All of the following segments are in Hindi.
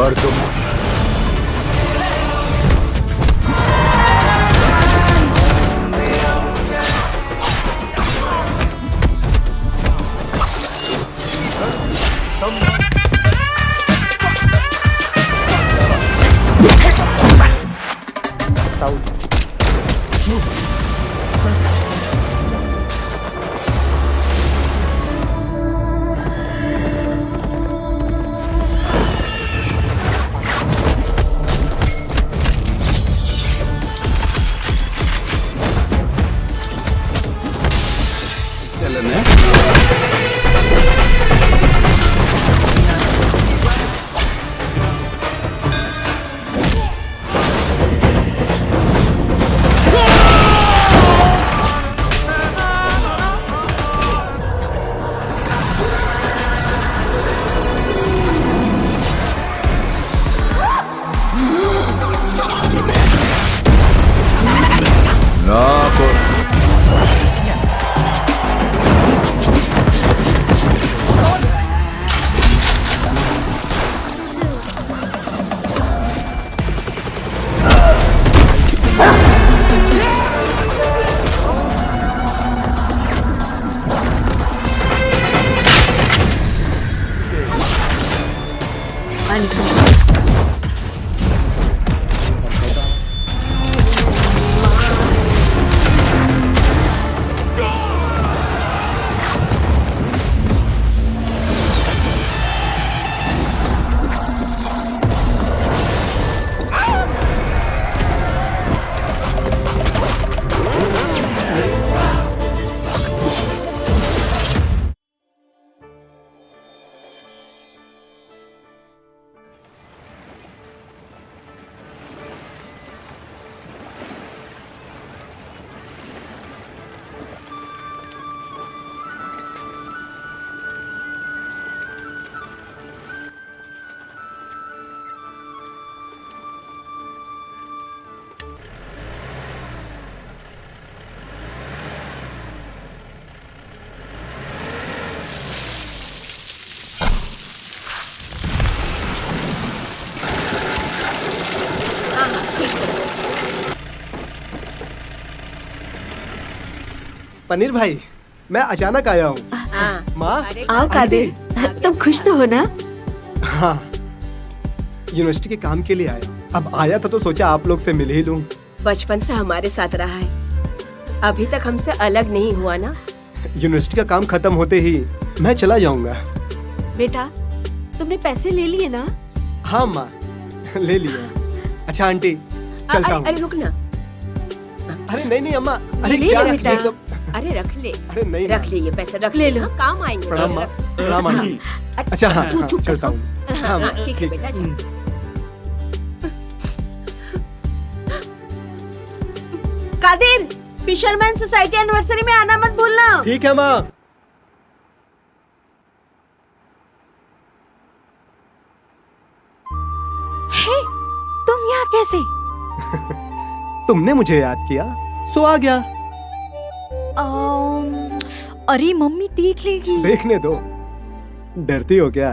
और तुम? साउथ। चलन है। पनीर भाई, मैं अचानक आया हूँ। माँ, आओ कादिर, तुम खुश तो हो ना? हाँ, यूनिवर्सिटी के काम के लिए आया। अब आया था तो सोचा आप लोग से मिल ही लूं। बचपन से हमारे साथ रहा है, अभी तक हमसे अलग नहीं हुआ ना। यूनिवर्सिटी का काम खत्म होते ही मैं चला जाऊंगा। बेटा, तुमने पैसे ले लिए ना? हाँ माँ, ले लिया। अच्छा आंटी, चलता हूँ। अरे रुक ना। अरे नहीं अम्मा, अरे ले क्या ले रख बेटा। ये सब? अरे रख ले। अरे नहीं रख ले, ये पैसे रख ले ले, लो। हाँ, काम आएंगे। प्रणाम माँ, प्रणाम आंटी। अच्छा हाँ, चलता हूँ। हाँ, हाँ, ठीक है बेटा, चल। कादिर, फिशरमैन सोसाइटी एनिवर्सरी में आना मत भूलना। ठीक है माँ। हे, तुम यहाँ कैसे? तुमने मुझे याद किया, सो आ गया। अरे मम्मी देख लेगी। देखने दो, डरती हो क्या?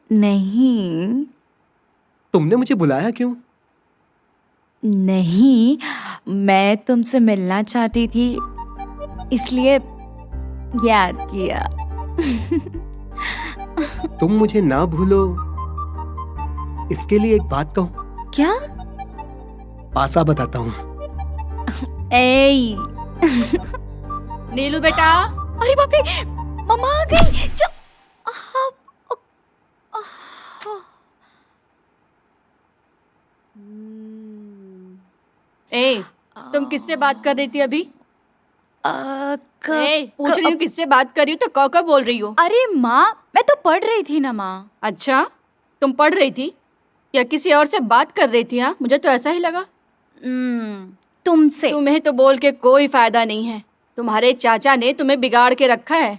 नहीं तुमने मुझे बुलाया क्यों? नहीं, मैं तुमसे मिलना चाहती थी, इसलिए याद किया। तुम मुझे ना भूलो, इसके लिए एक बात कहूँ? क्या? पासा बताता हूँ। ए नीलू बेटा। अरे बाप रे, मम्मा आ गई। ए, तुम किससे बात कर रही थी अभी? पूछ रही हूँ किससे बात कर रही हूँ तो कौ बोल रही हो? अरे माँ, मैं तो पढ़ रही थी ना माँ। अच्छा, तुम पढ़ रही थी या किसी और से बात कर रही थी? हाँ, मुझे तो ऐसा ही लगा। तुमसे। तुम्हें तो बोल के कोई फायदा नहीं है, तुम्हारे चाचा ने तुम्हें बिगाड़ के रखा है।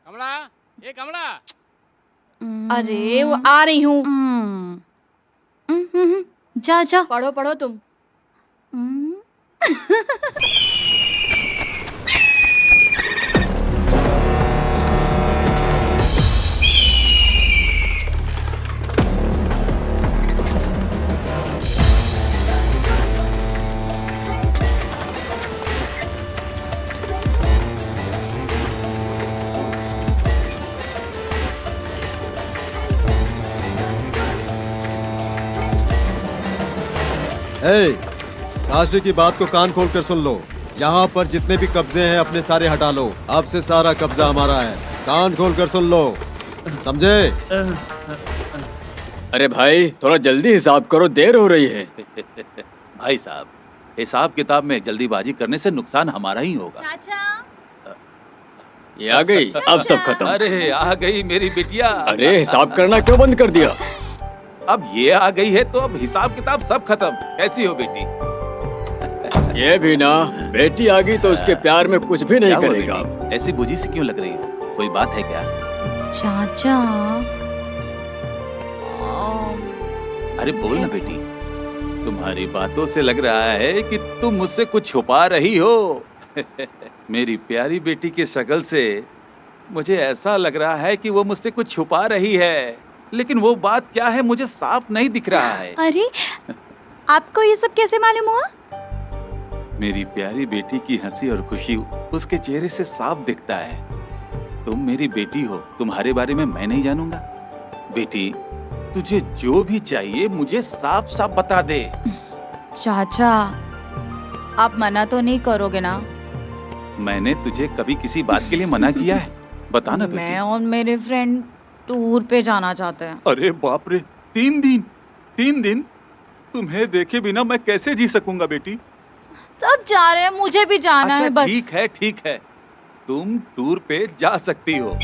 कमला, ये कमला। अरे वो आ रही हूँ। जा जा। पढ़ो पढ़ो तुम। ए, काशी की बात को कान खोल कर सुन लो। यहाँ पर जितने भी कब्जे हैं अपने सारे हटा लो। अब से सारा कब्जा हमारा है। कान खोल कर सुन लो, समझे? अरे भाई थोड़ा जल्दी हिसाब करो, देर हो रही है। भाई साहब, हिसाब किताब में जल्दीबाजी करने से नुकसान हमारा ही होगा। चाचा ये आ गई, अब सब खत्म। अरे आ गई मेरी बिटिया। अरे हिसाब करना क्यों बंद कर दिया? अब ये आ गई है तो अब हिसाब किताब सब खत्म। कैसी हो बेटी? ये भी ना, बेटी आ गई तो उसके प्यार में कुछ भी नहीं क्या हुआ करेगा। बेटी? ऐसी बुझी सी क्यों लग रही हो? कोई बात है क्या? चाचा अरे बोल ना बेटी। तुम्हारी बातों से लग रहा है कि तुम मुझसे कुछ छुपा रही हो। मेरी प्यारी बेटी की शक्ल से मुझे ऐसा लग रहा है कि वो मुझसे कुछ छुपा रही है, लेकिन वो बात क्या है मुझे साफ नहीं दिख रहा है। अरे आपको ये सब कैसे मालूम हुआ? मेरी प्यारी बेटी की हंसी और खुशी उसके चेहरे से साफ दिखता है। तुम मेरी बेटी हो, तुम्हारे बारे में मैं नहीं जानूंगा? बेटी, तुझे जो भी चाहिए मुझे साफ साफ बता दे। चाचा आप मना तो नहीं करोगे ना? मैंने तुझे कभी किसी बात के लिए मना किया है? बता ना बेटी। मैं और मेरे फ्रेंड टूर पे जाना चाहते हैं। अरे बाप रे, 3 दिन तुम्हें देखे बिना मैं कैसे जी सकूंगा बेटी? सब जा रहे हैं, मुझे भी जाना है बस। ठीक है, तुम टूर पे जा सकती हो।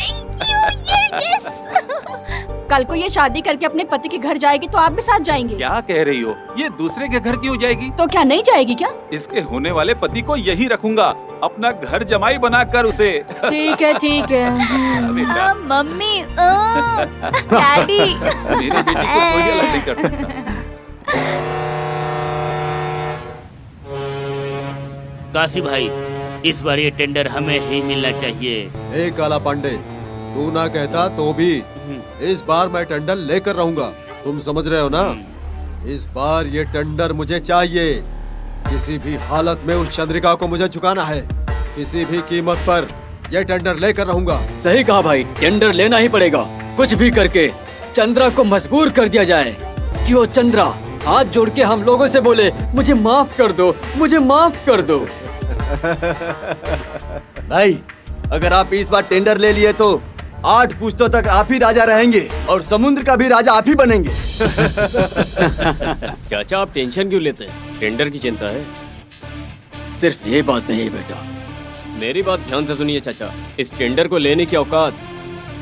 कल को ये शादी करके अपने पति के घर जाएगी तो आप भी साथ जाएंगे? क्या कह रही हो? ये दूसरे के घर क्यों जाएगी? तो क्या नहीं जाएगी क्या? इसके होने वाले पति को यही रखूंगा, अपना घर जमाई बनाकर उसे। ठीक है बेटा, मम्मी डैडी मेरी बेटी को कोई अलग नहीं कर सकता। काशी भाई, इस बार ये टेंडर हमें ही मिलना चाहिए। ए काला पांडे, तू ना कहता तो भी इस बार मैं टेंडर लेकर रहूंगा। तुम समझ रहे हो ना? इस बार ये टेंडर मुझे चाहिए। किसी भी हालत में उस चंद्रिका को मुझे चुकाना है। किसी भी कीमत पर ये टेंडर लेकर रहूंगा। सही कहा भाई, टेंडर लेना ही पड़ेगा। कुछ भी करके चंद्रा को मजबूर कर दिया जाए कि वो चंद्रा हाथ जोड़ के हम लोगों से बोले, मुझे माफ कर दो, मुझे माफ कर दो। भाई, अगर आप इस बार टेंडर ले लिए तो 8 पुश्तों तक आप ही राजा रहेंगे और समुद्र का भी राजा आप ही बनेंगे। चाचा आप टेंशन क्यों लेते हैं? टेंडर की चिंता है। सिर्फ ये बात नहीं बेटा, मेरी बात ध्यान से सुनिए चाचा, इस टेंडर को लेने की औकात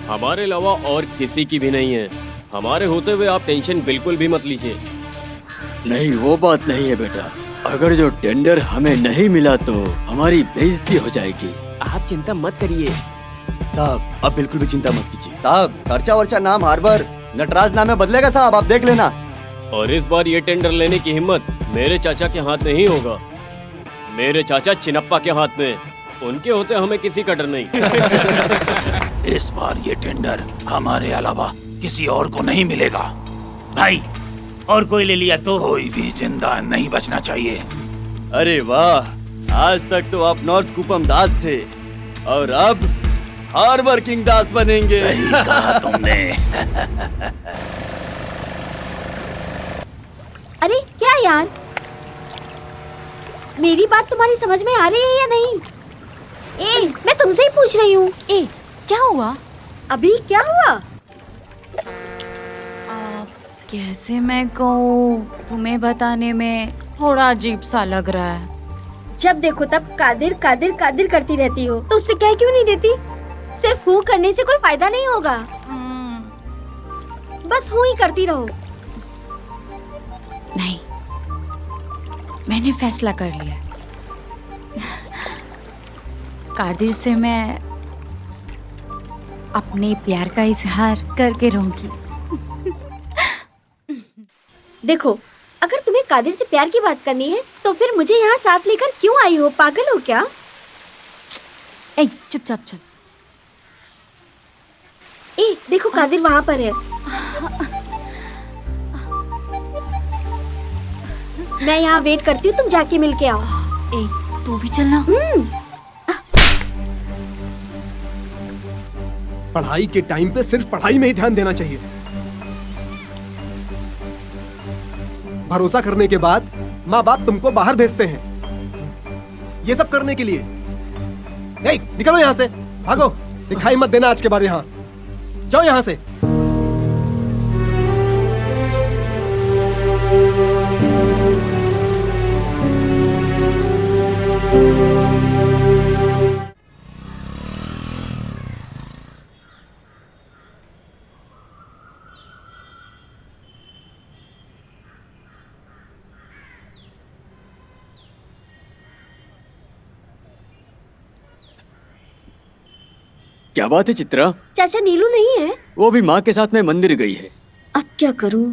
हमारे अलावा और किसी की भी नहीं है। हमारे होते हुए आप टेंशन बिल्कुल भी मत लीजिए। नहीं वो बात नहीं है बेटा, अगर जो टेंडर हमें नहीं मिला तो हमारी बेइज्जती हो जाएगी। आप चिंता मत करिए साहब, आप बिल्कुल भी चिंता मत कीजिए साहब। खर्चा वर्चा नाम हार्बर नटराज नाम में बदलेगा साहब, आप देख लेना। और इस बार ये टेंडर लेने की हिम्मत मेरे चाचा के हाथ में ही होगा। मेरे चाचा चिनप्पा के हाथ में, उनके होते हमें किसी का डर नहीं। इस बार ये टेंडर हमारे अलावा किसी और को नहीं मिलेगा। भाई, और कोई ले लिया तो? कोई भी जिंदा नहीं बचना चाहिए। अरे वाह, आज तक तो आप नॉर्थ कुपम दास थे और अब हार्बर किंग दास बनेंगे। सही कहा तुमने। अरे क्या यार, मेरी बात तुम्हारी समझ में आ रही है या नहीं? मैं तुमसे ही पूछ रही हूँ। क्या हुआ? अभी क्या हुआ? कैसे मैं कहूँ, तुम्हें बताने में थोड़ा अजीब सा लग रहा है। जब देखो तब कादिर कादिर कादिर करती रहती हो, तो उससे कह क्यों नहीं देती? सिर्फ हूँ करने से कोई फायदा नहीं होगा। बस हूँ ही करती रहो। नहीं, मैंने फैसला कर लिया। कादिर से मैं अपने प्यार का इजहार करके रहूंगी। देखो, अगर तुम्हें कादिर से प्यार की बात करनी है तो फिर मुझे यहाँ साथ लेकर क्यों आई हो? पागल हो क्या? चुपचाप चल। देखो कादिर वहाँ पर है। मैं यहाँ वेट करती हूँ, तुम जाके मिल के आओ। तू भी चलना। पढ़ाई के टाइम पे सिर्फ पढ़ाई में ही ध्यान देना चाहिए। भरोसा करने के बाद माँ बाप तुमको बाहर भेजते हैं ये सब करने के लिए। ए, निकलो यहाँ से, भागो, दिखाई मत देना आज के बाद यहाँ, जाओ यहाँ से। क्या बात है चित्रा? चाचा नीलू नहीं है? वो भी माँ के साथ में मंदिर गई है। अब क्या करूं?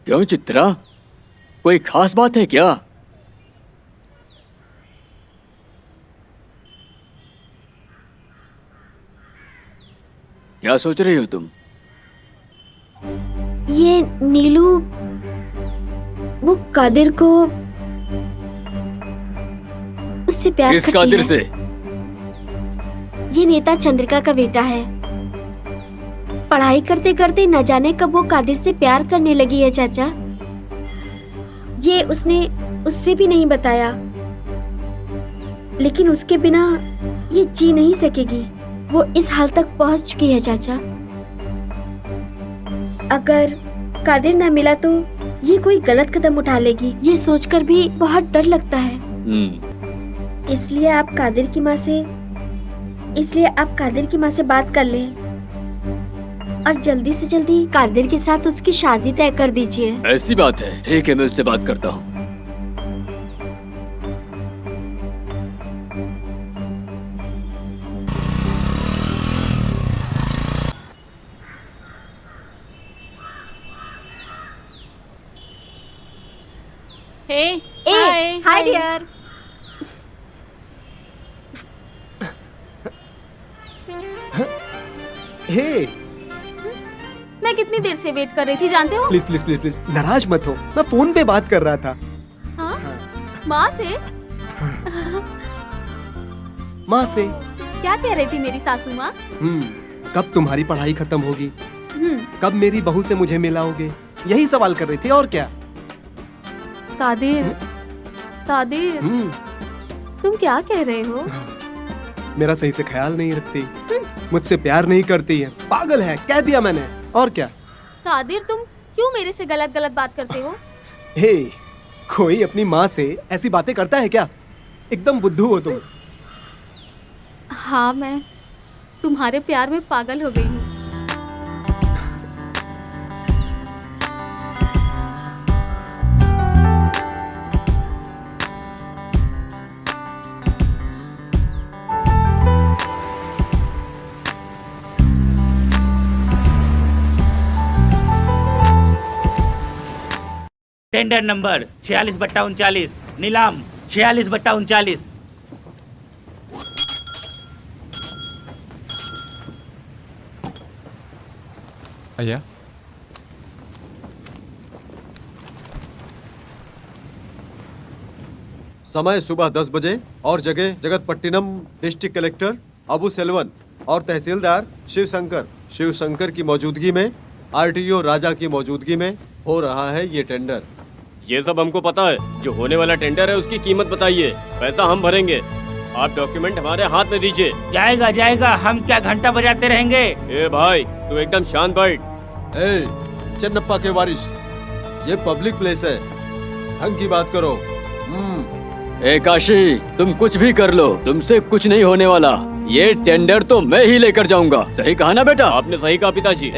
क्यों चित्रा, कोई खास बात है क्या? क्या सोच रही हो तुम? ये नीलू वो कादिर को उससे प्यार किस करती कादिर है। से? ये नेता चंद्रिका का बेटा है। पढ़ाई करते करते न जाने कब वो कादिर से प्यार करने लगी है चाचा। ये उसने उससे भी नहीं बताया, लेकिन उसके बिना ये जी नहीं सकेगी। वो इस हाल तक पहुंच चुकी है चाचा। अगर कादिर न मिला तो ये कोई गलत कदम उठा लेगी, ये सोचकर भी बहुत डर लगता है। इसलिए आप कादिर की माँ से बात कर लें और जल्दी से जल्दी कादिर के साथ उसकी शादी तय कर दीजिए। ऐसी बात है, ठीक है, मैं उससे बात करता हूँ। Hi dear. हे, मैं कितनी देर से वेट कर रही थी जानते हो? प्लीज प्लीज प्लीज प्लीज नाराज मत हो, मैं फोन पे बात कर रहा था। हाँ? माँ से? माँ से। क्या कह रही थी मेरी सासू माँ? कब तुम्हारी पढ़ाई खत्म होगी, कब मेरी बहू से मुझे मिलाओगे, यही सवाल कर रही थी और क्या। कादिर, कादिर, तुम क्या कह रहे हो? मेरा सही से ख्याल नहीं रखती, मुझसे प्यार नहीं करती है, पागल है, कह दिया मैंने, और क्या। कादिर, तुम क्यों मेरे से गलत गलत बात करते हो? हे, कोई अपनी माँ से ऐसी बातें करता है क्या? एकदम बुद्धू हो तुम। हाँ, मैं तुम्हारे प्यार में पागल हो गई हूँ। टेंडर नंबर 46/39, नीलाम 46/39। भैया, समय सुबह 10 बजे और जगह जगतपट्टिनम। डिस्ट्रिक्ट कलेक्टर अबू सेल्वन और तहसीलदार शिव शंकर की मौजूदगी में, आरटीओ राजा की मौजूदगी में हो रहा है ये टेंडर। ये सब हमको पता है। जो होने वाला टेंडर है उसकी कीमत बताइए, पैसा हम भरेंगे। आप डॉक्यूमेंट हमारे हाथ में दीजिए। जाएगा जाएगा, हम क्या घंटा बजाते रहेंगे? ए भाई, तू एकदम शांत बैठ। ए, चन्नप्पा के वारिस, ये पब्लिक प्लेस है, ढंग की बात करो। ए काशी, तुम कुछ भी कर लो, तुमसे कुछ नहीं होने वाला। ये टेंडर तो मैं ही लेकर जाऊंगा। सही कहा ना बेटा? आपने सही कहा पिताजी।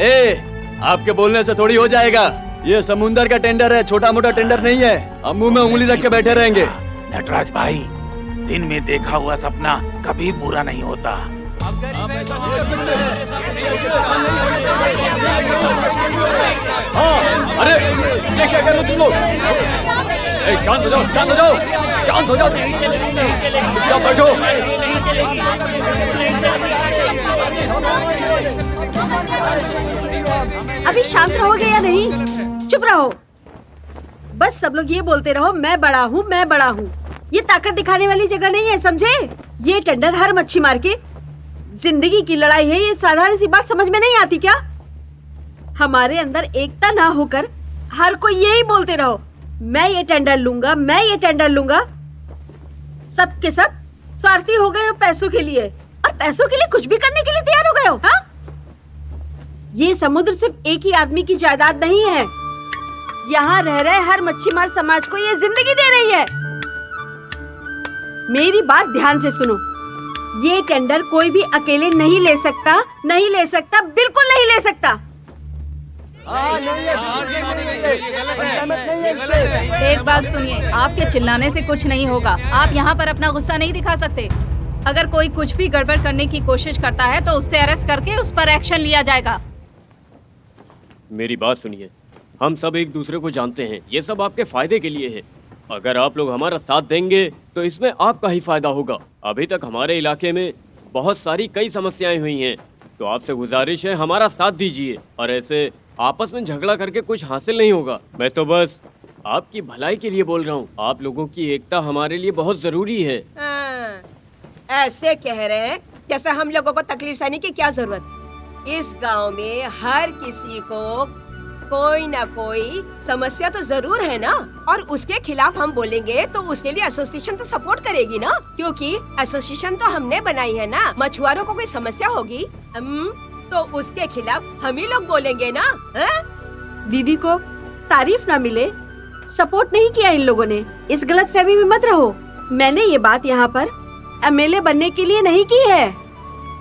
आपके बोलने से थोड़ी हो जाएगा। ये समुंदर का टेंडर है, छोटा मोटा टेंडर नहीं है। हम मुंह में उंगली रख के बैठे रहेंगे। नटराज भाई, दिन में देखा हुआ सपना कभी पूरा नहीं होता। हाँ, अरे ये क्या कर रहे हो तुम लोग? शांत हो जाओ, शांत हो जाओ, शांत हो जाओ, क्या बैठो। अभी शांत रहोगे या नहीं? चुप रहो। बस सब लोग ये बोलते रहो, मैं बड़ा हूँ, मैं बड़ा हूँ। ये ताकत दिखाने वाली जगह नहीं है, समझे? ये टेंडर हर मच्छी मार के जिंदगी की लड़ाई है, ये साधारण सी बात समझ में नहीं आती क्या? हमारे अंदर एकता ना होकर हर कोई यही बोलते रहो, मैं ये टेंडर लूंगा, मैं ये टेंडर लूंगा। सब के सब स्वार्थी हो गए हो पैसों के लिए, और पैसों के लिए कुछ भी करने के लिए तैयार हो गए हो। हाँ? ये समुद्र सिर्फ एक ही आदमी की जायदाद नहीं है, यहाँ रह रहे हर मच्छीमार समाज को ये जिंदगी दे रही है। मेरी बात ध्यान से सुनो, ये टेंडर कोई भी अकेले नहीं ले सकता, नहीं ले सकता, बिल्कुल नहीं ले सकता। एक बात सुनिए, आपके चिल्लाने से कुछ नहीं होगा। आप यहाँ पर अपना गुस्सा नहीं दिखा सकते। अगर कोई कुछ भी गड़बड़ करने की कोशिश करता है तो उससे अरेस्ट करके उस पर एक्शन लिया जाएगा। मेरी बात सुनिए, हम सब एक दूसरे को जानते हैं, ये सब आपके फायदे के लिए है। अगर आप लोग हमारा साथ देंगे तो इसमें आपका ही फायदा होगा। अभी तक हमारे इलाके में बहुत सारी कई समस्याएं हुई हैं, तो आपसे गुजारिश है हमारा साथ दीजिए। और ऐसे आपस में झगड़ा करके कुछ हासिल नहीं होगा। मैं तो बस आपकी भलाई के लिए बोल रहा हूँ। आप लोगों की एकता हमारे लिए बहुत जरूरी है। ऐसे कह रहे हैं जैसे हम लोगों को तकलीफ सहने की क्या जरूरत। इस गांव में हर किसी को कोई ना कोई समस्या तो जरूर है ना, और उसके खिलाफ हम बोलेंगे तो उसके लिए एसोसिएशन तो सपोर्ट करेगी ना, क्योंकि एसोसिएशन तो हमने बनाई है ना। मछुआरों को कोई समस्या होगी तो उसके खिलाफ हम ही लोग बोलेंगे ना। दीदी को तारीफ ना मिले, सपोर्ट नहीं किया इन लोगों ने, इस गलतफहमी में मत रहो। मैंने ये बात यहाँ पर एमएलए बनने के लिए नहीं की है,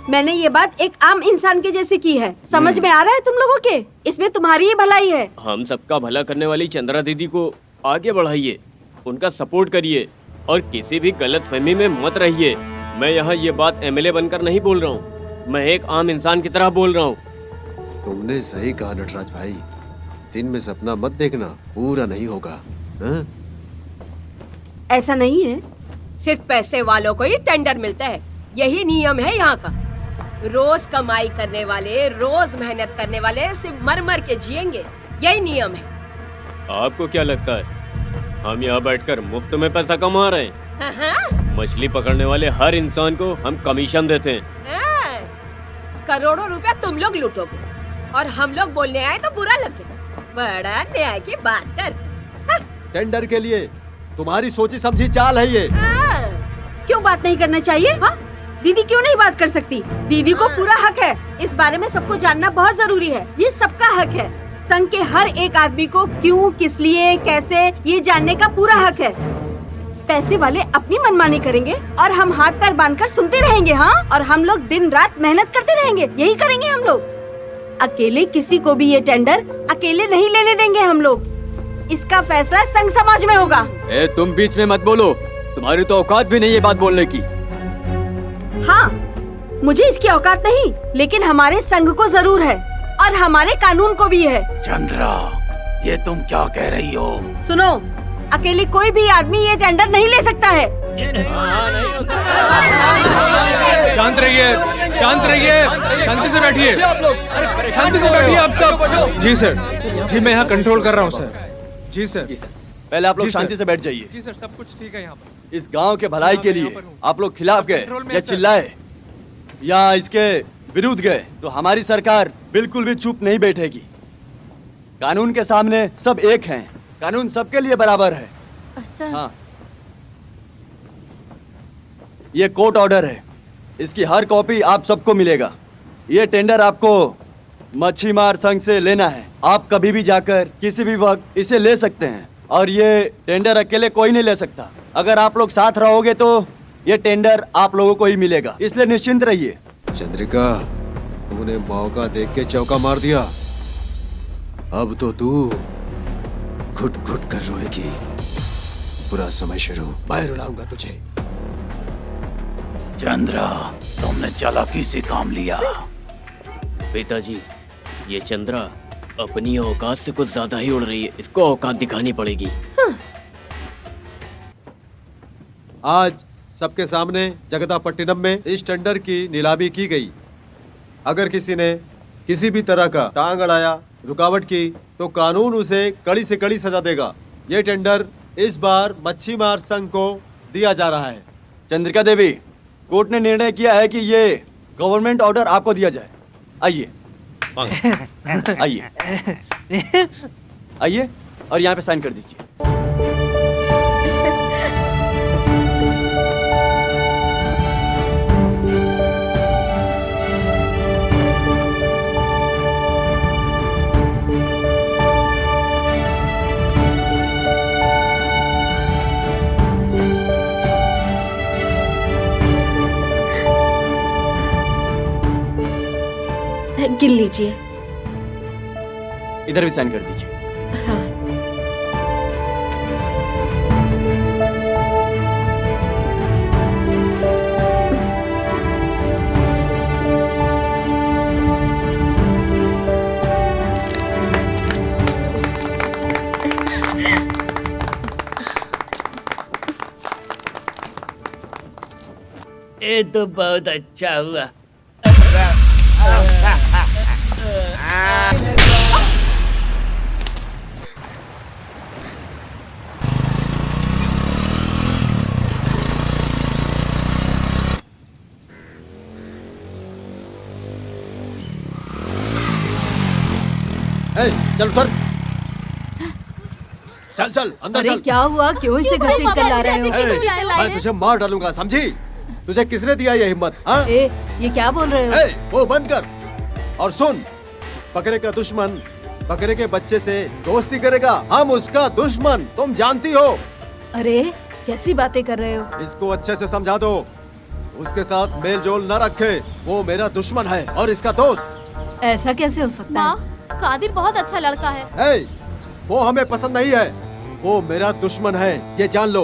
मैंने ये बात एक आम इंसान के जैसे की है। समझ में आ रहा है तुम लोगों के? इसमें तुम्हारी ही भलाई है। हम सबका भला करने वाली चंद्रा दीदी को आगे बढ़ाइए, उनका सपोर्ट करिए और किसी भी गलतफहमी में मत रहिए। मैं यहाँ ये बात एमएलए बनकर नहीं बोल रहा हूँ, मैं एक आम इंसान की तरह बोल रहा हूँ। तुमने सही कहा नटराज भाई, दिन में सपना मत देखना, पूरा नहीं होगा। हाँ? ऐसा नहीं है, सिर्फ पैसे वालों को ही टेंडर मिलता है, यही नियम है यहाँ का। रोज कमाई करने वाले, रोज मेहनत करने वाले सिर्फ मर मर के जिएंगे, यही नियम है। आपको क्या लगता है हम यहाँ बैठकर मुफ्त में पैसा कमा रहे हैं? मछली पकड़ने वाले हर इंसान को हम कमीशन देते हैं। करोड़ों रुपया तुम लोग लूटोगे और हम लोग बोलने आए तो बुरा लगे। बड़ा न्याय की बात कर। टेंडर के लिए तुम्हारी सोची समझी चाल है ये। क्यों बात नहीं करना चाहिए? हाँ? दीदी क्यों नहीं बात कर सकती? दीदी को पूरा हक है, इस बारे में सबको जानना बहुत जरूरी है। ये सबका हक है, संघ के हर एक आदमी को क्यों, किस लिए, कैसे, ये जानने का पूरा हक है। पैसे वाले अपनी मनमानी करेंगे और हम हाथ पैर बांधकर सुनते रहेंगे। हाँ, और हम लोग दिन रात मेहनत करते रहेंगे, यही करेंगे हम लोग। अकेले किसी को भी ये टेंडर अकेले नहीं लेने देंगे हम लोग। इसका फैसला संघ समाज में होगा। तुम बीच में मत बोलो, तुम्हारी तो औकात भी नहीं ये बात बोलने की। हाँ, मुझे इसकी औकात नहीं, लेकिन हमारे संघ को जरूर है और हमारे कानून को भी है। चंद्रा, ये तुम क्या कह रही हो? सुनो, अकेले कोई भी आदमी ये टेंडर नहीं ले सकता है। शांत रहिए, शांत रहिए, शांति से बैठिए, शांति से बैठिए आप सब। जी सर, जी मैं यहाँ कंट्रोल कर रहा हूँ सर। जी सर, पहले आप लोग शांति से बैठ जाइए। जी सर, सब कुछ ठीक है यहाँ पर। इस गांव के भलाई के लिए आप लोग खिलाफ गए या चिल्लाए या इसके विरुद्ध गए तो हमारी सरकार बिल्कुल भी चुप नहीं बैठेगी। कानून के सामने सब एक हैं, कानून सबके लिए बराबर है। हाँ, ये कोर्ट ऑर्डर है, इसकी हर कॉपी आप सबको मिलेगा। ये टेंडर आपको मच्छीमार संघ से लेना है, आप कभी भी जाकर किसी भी वक्त इसे ले सकते हैं और ये टेंडर अकेले कोई नहीं ले सकता। अगर आप लोग साथ रहोगे तो ये टेंडर आप लोगों को ही मिलेगा, इसलिए निश्चिंत रहिए। चंद्रिका, तूने मौका देख के चौका मार दिया, अब तो तू घुट घुट कर रोएगी। बुरा समय शुरू, मैं रुलाऊंगा तुझे। चंद्रा, तुमने चालाकी से काम लिया। पिताजी, ये चंद्रा अपनी औकात से कुछ ज्यादा ही उड़ रही है, इसको औकात दिखानी पड़ेगी। आज सबके सामने जगदापट्टिनम में इस टेंडर की नीलामी की गई। अगर किसी ने किसी भी तरह का टांग अड़ाया, रुकावट की, तो कानून उसे कड़ी से कड़ी सजा देगा। ये टेंडर इस बार मच्छीमार संघ को दिया जा रहा है। चंद्रिका देवी, कोर्ट ने निर्णय किया है कि ये गवर्नमेंट ऑर्डर आपको दिया जाए। आइए आइए आइए और यहाँ पे साइन कर दीजिए। गिन लीजिए। इधर भी साइन कर दीजिए। हाँ। ये तो बहुत अच्छा हुआ। चल उतर। चल चल अंदर अरे चल। क्या हुआ, क्यों इसे घसीट चला रहे हो? मैं तुझे मार डालूंगा, समझी? तुझे किसने दिया ये हिम्मत? हाँ? ये क्या बोल रहे हो? वो बंद कर और सुन, बकरे का दुश्मन बकरे के बच्चे से दोस्ती करेगा, हम उसका दुश्मन, तुम जानती हो। अरे कैसी बातें कर रहे हो? इसको अच्छे से समझा दो, उसके साथ मेल जोल न रखे, वो मेरा दुश्मन है और इसका दोस्त। ऐसा कैसे हो सकता है? कादिर बहुत अच्छा लड़का है। वो हमें पसंद नहीं है, वो मेरा दुश्मन है, ये जान लो।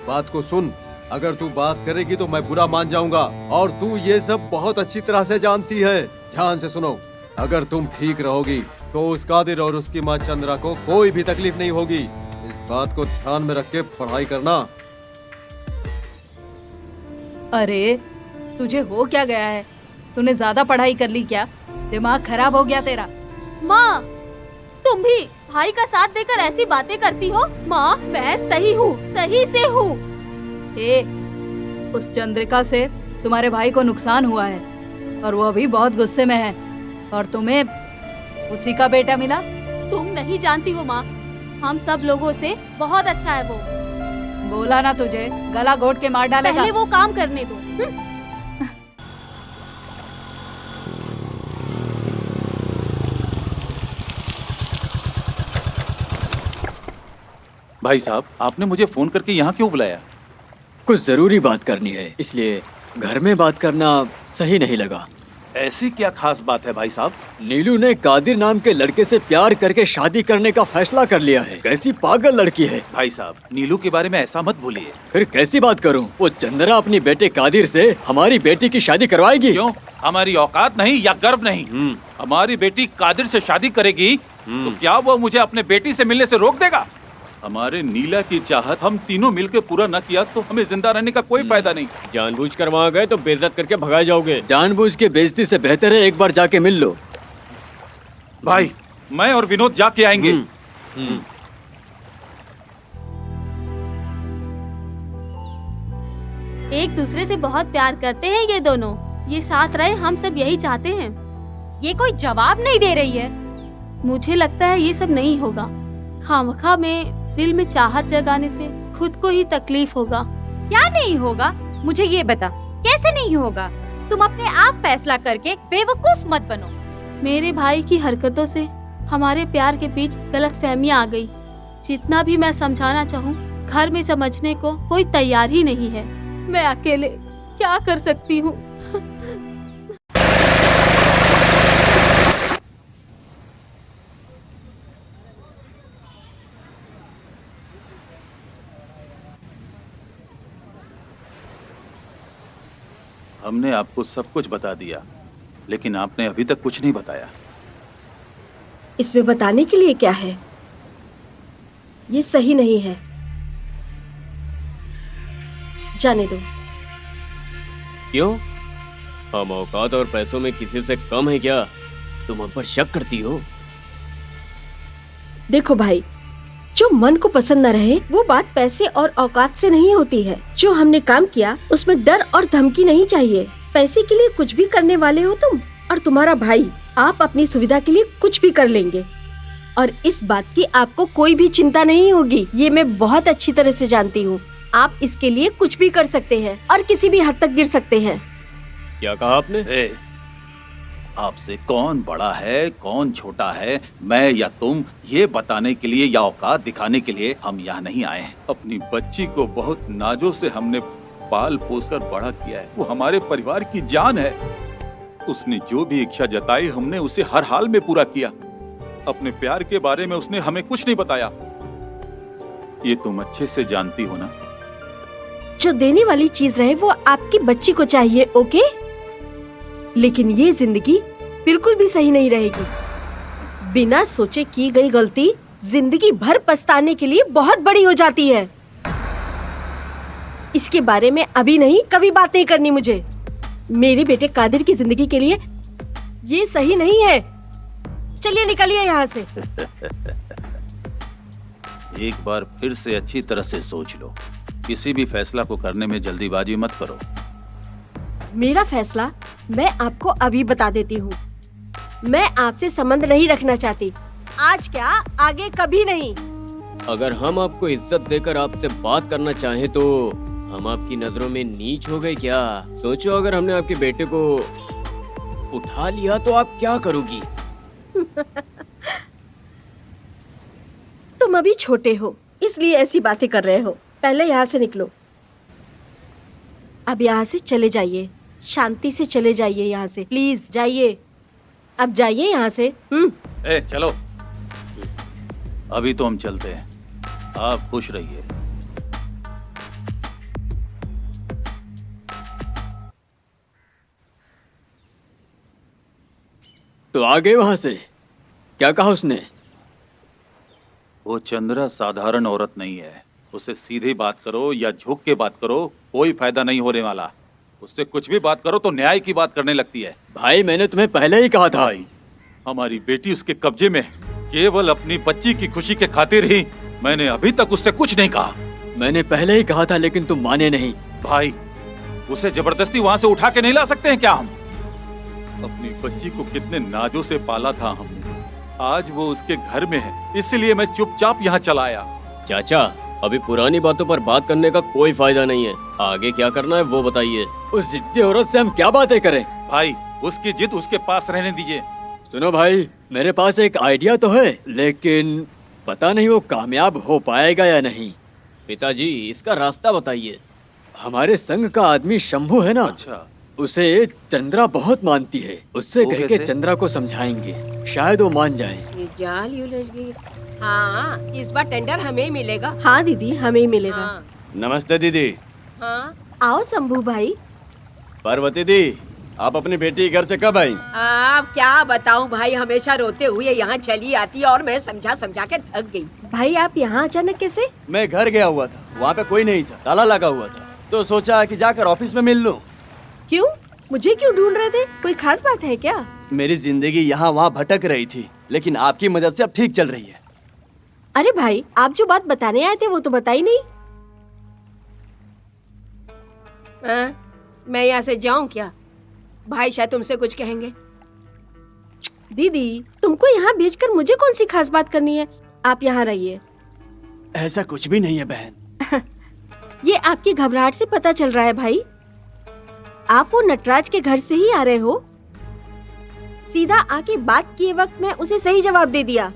बात को सुन, अगर तू बात करेगी तो मैं बुरा मान जाऊंगा और तू ये सब बहुत अच्छी तरह से जानती है। ध्यान से सुनो, अगर तुम ठीक रहोगी तो उस कादिर और उसकी माँ चंद्रा को कोई भी तकलीफ नहीं होगी। इस बात को ध्यान में रख के पढ़ाई करना। अरे तुझे हो क्या गया है? तूने ज्यादा पढ़ाई कर ली क्या? दिमाग खराब हो गया तेरा? माँ, तुम भी भाई का साथ देकर ऐसी बातें करती हो? माँ, मैं सही हूँ, सही से हूँ। उस चंद्रिका से तुम्हारे भाई को नुकसान हुआ है और वो अभी बहुत गुस्से में है और तुम्हें उसी का बेटा मिला। तुम नहीं जानती हो माँ, हम सब लोगों से बहुत अच्छा है वो। बोला ना तुझे, गला घोट के मार डालेगा। पहले वो काम करने दो। भाई साहब, आपने मुझे फोन करके यहाँ क्यों बुलाया? कुछ जरूरी बात करनी है, इसलिए घर में बात करना सही नहीं लगा। ऐसी क्या खास बात है भाई साहब? नीलू ने कादिर नाम के लड़के से प्यार करके शादी करने का फैसला कर लिया है। कैसी पागल लड़की है। भाई साहब, नीलू के बारे में ऐसा मत बोलिए। फिर कैसी बात करूं? वो चंद्रा अपनी बेटे कादिर से हमारी बेटी की शादी करवाएगी। क्यों? हमारी औकात नहीं या गर्व नहीं? हमारी बेटी कादिर से शादी करेगी तो क्या वो मुझे अपने बेटी से मिलने से रोक देगा? हमारे नीला की चाहत हम तीनों मिलकर पूरा न किया तो हमें जिंदा रहने का कोई फायदा नहीं। जानबूझकर वहाँ गए तो बेइज्जत करके भगाए जाओगे। जानबूझ के बेइज्जती से बेहतर है एक बार जाके मिल लो। भाई, मैं और विनोद जाके आएंगे। एक दूसरे से बहुत प्यार करते हैं ये दोनों। ये साथ रहे, हम सब यही चाहते हैं। ये कोई जवाब नहीं दे रही है। मुझे लगता है ये सब नहीं होगा। खामखा में दिल में चाहत जगाने से खुद को ही तकलीफ होगा। क्या नहीं होगा? मुझे ये बता, कैसे नहीं होगा? तुम अपने आप फैसला करके बेवकूफ मत बनो। मेरे भाई की हरकतों से हमारे प्यार के बीच गलतफहमियां आ गई। जितना भी मैं समझाना चाहूँ, घर में समझने को कोई तैयार ही नहीं है। मैं अकेले क्या कर सकती हूँ? हमने आपको सब कुछ बता दिया, लेकिन आपने अभी तक कुछ नहीं बताया। इसमें बताने के लिए क्या है? ये सही नहीं है, जाने दो। क्यों? हम औकात और पैसों में किसी से कम है क्या? तुम हम पर शक करती हो? देखो भाई, जो मन को पसंद न रहे वो बात पैसे और औकात से नहीं होती है। जो हमने काम किया उसमें डर और धमकी नहीं चाहिए। पैसे के लिए कुछ भी करने वाले हो तुम, और तुम्हारा भाई आप अपनी सुविधा के लिए कुछ भी कर लेंगे, और इस बात की आपको कोई भी चिंता नहीं होगी। ये मैं बहुत अच्छी तरह से जानती हूँ। आप इसके लिए कुछ भी कर सकते हैं और किसी भी हद तक गिर सकते हैं। क्या कहा आपने? आपसे कौन बड़ा है कौन छोटा है, मैं या तुम, ये बताने के लिए या औकात दिखाने के लिए हम यहाँ नहीं आए हैं। अपनी बच्ची को बहुत नाजों से हमने पाल पोस कर बड़ा किया है। वो हमारे परिवार की जान है। उसने जो भी इच्छा जताई हमने उसे हर हाल में पूरा किया। अपने प्यार के बारे में उसने हमें कुछ नहीं बताया। ये तुम अच्छे से जानती हो ना। जो देने वाली चीज रहे वो आपकी बच्ची को चाहिए, ओके? लेकिन ये जिंदगी बिल्कुल भी सही नहीं रहेगी। बिना सोचे की गई गलती जिंदगी भर पछताने के लिए बहुत बड़ी हो जाती है। इसके बारे में अभी नहीं, कभी बात नहीं करनी मुझे। मेरे बेटे कादिर की जिंदगी के लिए ये सही नहीं है। चलिए निकलिए यहाँ से। एक बार फिर से अच्छी तरह से सोच लो। किसी भी फैसला को करने में जल्दीबाजी मत करो। मेरा फैसला मैं आपको अभी बता देती हूँ। मैं आपसे संबंध नहीं रखना चाहती, आज क्या आगे कभी नहीं। अगर हम आपको इज्जत देकर आपसे बात करना चाहें तो हम आपकी नजरों में नीच हो गए क्या? सोचो, अगर हमने आपके बेटे को उठा लिया तो आप क्या करोगी? तुम अभी छोटे हो इसलिए ऐसी बातें कर रहे हो। पहले यहाँ से निकलो। अब यहाँ से चले जाइए, शांति से चले जाइए यहाँ से, प्लीज जाइए। अब जाइए यहाँ से। चलो, अभी तो हम चलते हैं। आप खुश रहिए। तो आ गए वहां से? क्या कहा उसने? वो चंद्रा साधारण औरत नहीं है। उससे सीधी बात करो या झुक के बात करो, कोई फायदा नहीं होने वाला। उससे कुछ भी बात करो तो न्याय की बात करने लगती है। भाई मैंने तुम्हें पहले ही कहा था। भाई, हमारी बेटी उसके कब्जे में है। केवल अपनी बच्ची की खुशी के खातिर ही मैंने अभी तक उससे कुछ नहीं कहा। मैंने पहले ही कहा था लेकिन तुम माने नहीं। भाई, उसे जबरदस्ती वहाँ से उठा के नहीं ला सकते हैं क्या हम? अपनी बच्ची को कितने नाजों से पाला था हमने। आज वो उसके घर में है, इसलिए मैं चुपचाप यहाँ चला आया। चाचा, अभी पुरानी बातों पर बात करने का कोई फायदा नहीं है। आगे क्या करना है वो बताइए। उस जिद्दी औरत से हम क्या बातें करें? भाई, उसकी जिद उसके पास रहने दीजिए। सुनो भाई, मेरे पास एक आइडिया तो है, लेकिन पता नहीं वो कामयाब हो पाएगा या नहीं। पिताजी, इसका रास्ता बताइए। हमारे संघ का आदमी शंभू है ना? अच्छा। उसे चंद्रा बहुत मानती है। उससे वो कह के कैसे? चंद्रा को समझाएंगे, शायद वो मान जाए। ये जाल उलझ गई। हाँ, इस बार टेंडर हमें ही मिलेगा। हाँ दीदी, हमें ही मिलेगा। हाँ। नमस्ते दीदी। हाँ, आओ शंभू भाई। पार्वती दी, आप अपनी बेटी के घर से कब आई? अब क्या बताऊं भाई, हमेशा रोते हुए यहाँ चली आती है और मैं समझा समझा के थक गई। भाई आप यहाँ अचानक कैसे? मैं घर गया हुआ था, वहाँ पे कोई नहीं था, ताला लगा हुआ था, तो सोचा कि जाकर ऑफिस में मिल लूं। क्यों? मुझे क्यों ढूंढ रहे थे? कोई खास बात है क्या? मेरी जिंदगी यहाँ वहाँ भटक रही थी, लेकिन आपकी मदद से अब ठीक चल रही है। अरे भाई, आप जो बात बताने आए थे वो तो बताई नहीं। मैं यहाँ से जाऊँ क्या? भाई शायद तुमसे कुछ कहेंगे। दीदी, तुमको यहाँ भेजकर मुझे कौन सी खास बात करनी है? आप यहाँ रहिए। ऐसा कुछ भी नहीं है बहन। ये आपकी घबराहट से पता चल रहा है भाई। आप वो नटराज के घर से ही आ रहे हो। सीधा आके बात किए वक्त मैं उसे सही जवाब दे दिया।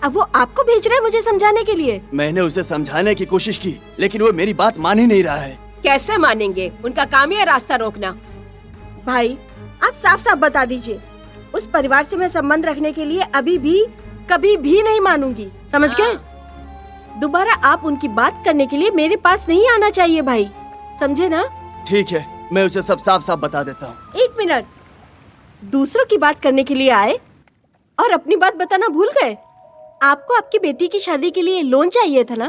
अब वो आपको भेज रहा है मुझे समझाने के लिए। मैंने उसे समझाने की कोशिश की, लेकिन वो मेरी बात मान ही नहीं रहा है। कैसे मानेंगे? उनका काम ही है रास्ता रोकना। भाई, आप साफ साफ बता दीजिए। उस परिवार से मैं संबंध रखने के लिए अभी भी कभी भी नहीं मानूंगी, समझ गए? दोबारा आप उनकी बात करने के लिए मेरे पास नहीं आना चाहिए भाई, समझे ना? ठीक है, मैं उसे सब साफ साफ बता देता हूँ। 1 मिनट, दूसरों की बात करने के लिए आए और अपनी बात बताना भूल गए। आपको आपकी बेटी की शादी के लिए लोन चाहिए था ना?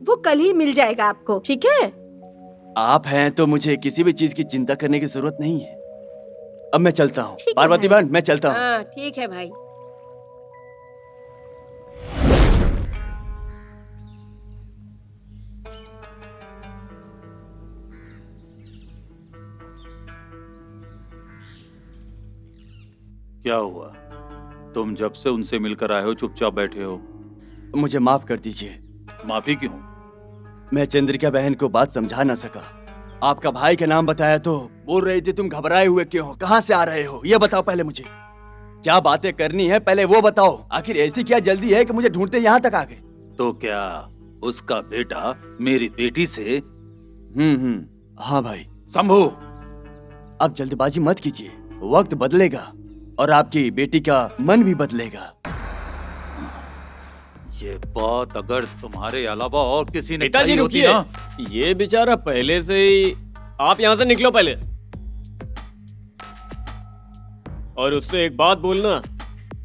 वो कल ही मिल जाएगा आपको, ठीक है? आप हैं तो मुझे किसी भी चीज की चिंता करने की जरूरत नहीं है। अब मैं चलता हूँ। ठीक है पार्वती भाई। बहन, मैं चलता हूँ। हाँ, ठीक है भाई। क्या हुआ? तुम जब से उनसे मिलकर आए हो चुपचाप बैठे हो। मुझे माफ कर दीजिए। माफी क्यों? मैं चंद्रिका बहन को बात समझा ना सका। आपका भाई का नाम बताया तो बोल रही थी तुम घबराए हुए क्यों हो, कहाँ से आ रहे हो, ये बताओ पहले मुझे। क्या बातें करनी है पहले वो बताओ। आखिर ऐसी क्या जल्दी है कि मुझे ढूंढते यहाँ तक आ गए? तो क्या उसका बेटा मेरी बेटी से? हाँ भाई। शंभू, अब जल्दबाजी मत कीजिए, वक्त बदलेगा और आपकी बेटी का मन भी बदलेगा। ये बात अगर तुम्हारे अलावा और किसी ने पिताजी कही होती रुकिए, ना। ये बेचारा पहले से ही। आप यहाँ से निकलो पहले। और उससे एक बात बोलना,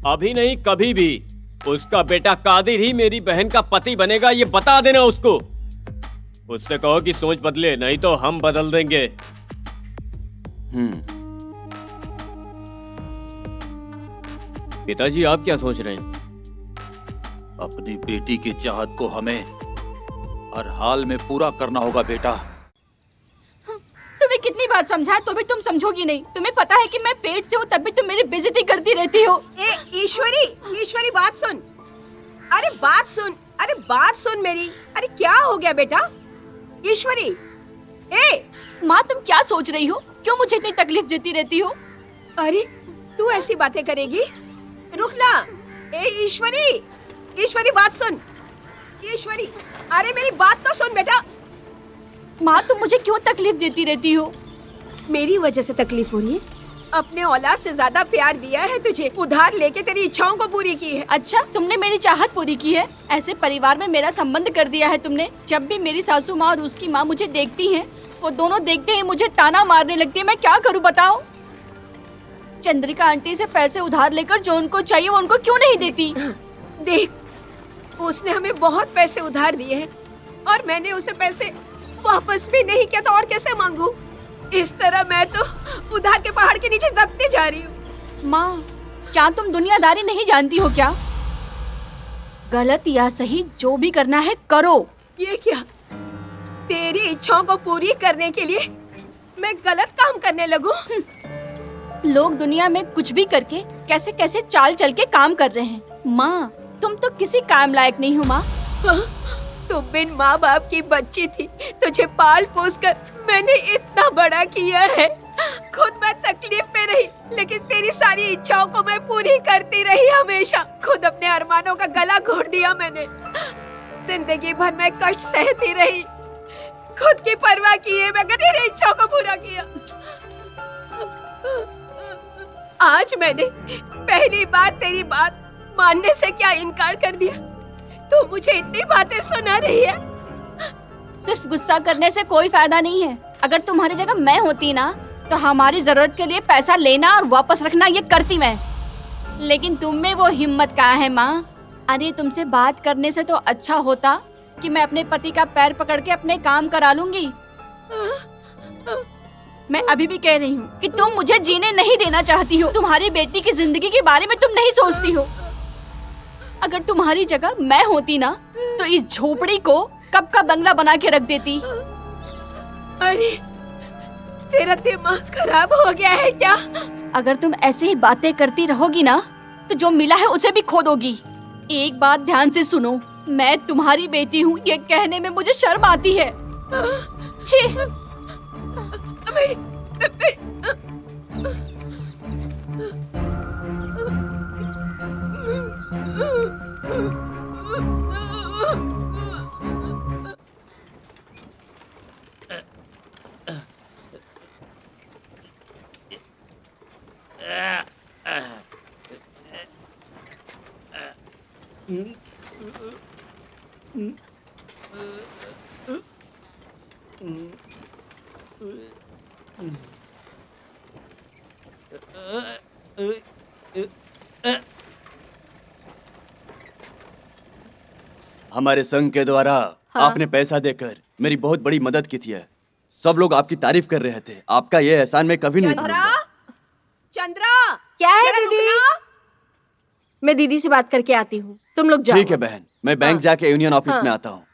अभी नहीं कभी भी उसका बेटा कादिर ही मेरी बहन का पति बनेगा, ये बता देना उसको। उससे कहो कि सोच बदले, नहीं तो हम बदल देंगे। पिताजी आप क्या सोच रहे हैं? अपनी बेटी की चाहत को हमें हर हाल में पूरा करना होगा बेटा। तुम्हें कितनी बार समझाया तो भी तुम समझोगी नहीं। तुम्हें पता है कि मैं पेट से हूँ तब भी तुम मेरी बेइज्जती करती रहती हो। ए ईश्वरी, ईश्वरी बात सुन। अरे बात सुन, अरे बात सुन मेरी। अरे क्या हो गया बेटा? ईश्वरी, ए माँ तुम क्या सोच रही हो? क्यों मुझे इतनी तकलीफ देती रहती हो? अरे तू ऐसी बातें करेगी? रुक ना। ए ईश्वरी, ईश्वरी बात सुन। ईश्वरी, अरे मेरी बात तो सुन बेटा। माँ तुम मुझे क्यों तकलीफ देती रहती हो? मेरी वजह से तकलीफ हो रही है? अपने औलाद से ज्यादा प्यार दिया है तुझे, उधार लेके तेरी इच्छाओं को पूरी की है। अच्छा, तुमने मेरी चाहत पूरी की है? ऐसे परिवार में मेरा संबंध कर दिया है तुमने। जब भी मेरी सासू माँ और उसकी माँ मुझे देखती हैं, वो दोनों देखते ही मुझे ताना मारने लगती है। मैं क्या करूँ बताओ? चंद्रिका आंटी से पैसे उधार लेकर जो उनको चाहिए वो उनको क्यों नहीं देती? देख, उसने हमें बहुत पैसे उधार दिए हैं और मैंने उसे पैसे वापस भी नहीं किया, तो और कैसे मांगू? इस तरह मैं तो उधार के पहाड़ के नीचे दबते जा रही हूँ। माँ, क्या तुम दुनियादारी नहीं जानती हो क्या? गलत या सही जो भी करना है करो। ये क्या? तेरी इच्छाओं को पूरी करने के लिए मैं गलत काम करने लगूं? लोग दुनिया में कुछ भी करके कैसे कैसे चाल चल के काम कर रहे हैं। माँ, तुम तो किसी काम लायक नहीं हो माँ। तुम बिन माँ बाप की बच्ची थी, तुझे पाल पोस कर मैंने इतना बड़ा किया है। खुद मैं तकलीफ में रही, लेकिन तेरी सारी इच्छाओं को मैं पूरी करती रही हमेशा। खुद अपने अरमानों का गला घोट दिया मैंने। जिंदगी भर मैं कष्ट सहती रही, खुद की परवाह किए बगैर तेरी इच्छाओं को पूरा किया। आज मैंने पहली बार तेरी बात मानने से क्या इनकार कर दिया? तू मुझे इतनी बातें सुना रही है? सिर्फ गुस्सा करने से कोई फायदा नहीं है। अगर तुम्हारी जगह मैं होती ना, तो हमारी जरूरत के लिए पैसा लेना और वापस रखना ये करती मैं। लेकिन तुम में वो हिम्मत कहाँ है माँ? अरे तुमसे बात करने से तो अच्छा होता कि मैं अपने पति का पैर पकड़ के अपने काम करा लूंगी। मैं अभी भी कह रही हूँ कि तुम मुझे जीने नहीं देना चाहती हो। तुम्हारी बेटी की जिंदगी के बारे में तुम नहीं सोचती हो। अगर तुम्हारी जगह मैं होती ना, तो इस झोपड़ी को कब का बंगला बना के रख देती। अरे तेरा दिमाग खराब हो गया है क्या? अगर तुम ऐसे ही बातें करती रहोगी ना, तो जो मिला है उसे भी खो दोगी। एक बात ध्यान से सुनो, मैं तुम्हारी बेटी हूँ, ये कहने में मुझे शर्म आती है। छी! हमारे संघ के द्वारा आपने पैसा देकर मेरी बहुत बड़ी मदद की थी। सब लोग आपकी तारीफ कर रहे थे। आपका ये एहसान मैं कभी नहीं भूलूंगा। चंद्रा, क्या है जरा दीदी? रुकना। मैं दीदी से बात करके आती हूँ, तुम लोग जाओ। ठीक है बहन, मैं बैंक जाके यूनियन ऑफिस में आता हूँ।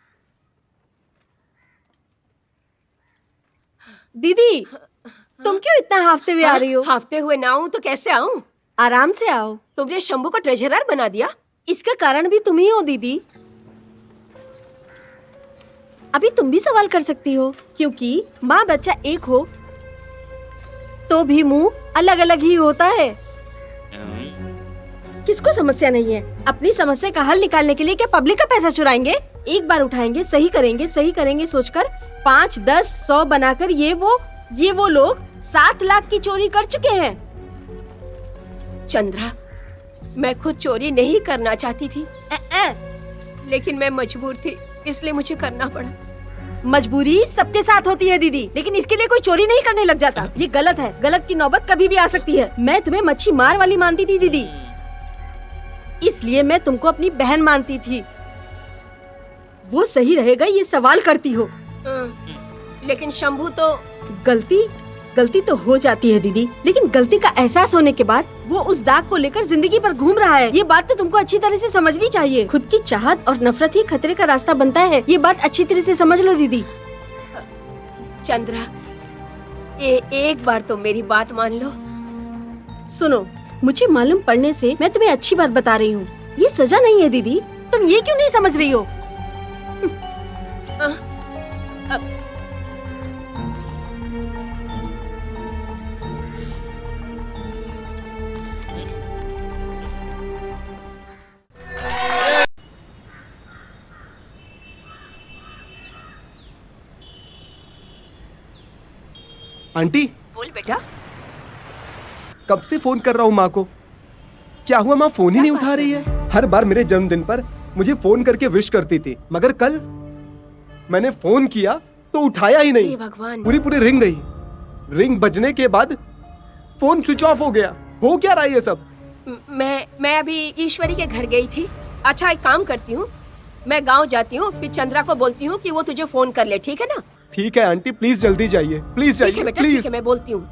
दीदी, तुम क्यों इतना हाफते हुए आ रही हो? हाफते हुए ना आऊं तो कैसे आऊं? आराम से आओ। तुमने शंभू को ट्रेजरर बना दिया। इसका कारण भी तुम ही हो दीदी। अभी तुम भी सवाल कर सकती हो, क्योंकि माँ बच्चा एक हो तो भी मुंह अलग अलग ही होता है। किसको समस्या नहीं है? अपनी समस्या का हल निकालने के लिए क्या पब्लिक का पैसा चुराएंगे? एक बार उठाएंगे, सही करेंगे सोचकर 5, 10, 100 बनाकर ये वो लोग 7 लाख की चोरी कर चुके हैं। चंद्रा, मैं खुद चोरी नहीं करना चाहती थी, लेकिन मैं मजबूर थी, इसलिए मुझे करना पड़ा। मजबूरी सबके साथ होती है दीदी, लेकिन इसके लिए कोई चोरी नहीं करने लग जाता। ये गलत है। गलत की नौबत कभी भी आ सकती है। मैं तुम्हें मच्छी मार वाली मानती थी दीदी, इसलिए मैं तुमको अपनी बहन मानती थी। वो सही रहेगा ये सवाल करती हो। लेकिन शंभू तो गलती तो हो जाती है दीदी, लेकिन गलती का एहसास होने के बाद वो उस दाग को लेकर जिंदगी पर घूम रहा है। ये बात तो तुमको अच्छी तरह से समझनी चाहिए। खुद की चाहत और नफरत ही खतरे का रास्ता बनता है। ये बात अच्छी तरह से समझ लो दीदी। चंद्रा, एक बार तो मेरी बात मान लो। सुनो, मुझे मालूम पड़ने से मैं तुम्हें अच्छी बात बता रही हूँ। ये सजा नहीं है दीदी, तुम ये क्यों नहीं समझ रही हो? आंटी, बोल बेटा। कब से फोन कर रहा हूँ माँ को। क्या हुआ, माँ फोन ही नहीं उठा रही है? हर बार मेरे जन्मदिन पर मुझे फोन करके विश करती थी, मगर कल मैंने फोन किया तो उठाया ही नहीं। भगवान, पूरी रिंग गई। रिंग बजने के बाद फोन स्विच ऑफ हो गया। हो क्या रहा है ये सब? मैं अभी ईश्वरी के घर गई थी। अच्छा, एक काम करती हूँ, मैं गांव जाती हूँ, फिर चंद्रा को बोलती हूँ कि वो तुझे फोन कर ले, ठीक है ना? ठीक है आंटी, प्लीज जल्दी जाइए, प्लीज जाइए, बेटा, प्लीज। ठीक है, मैं बोलती हूँ।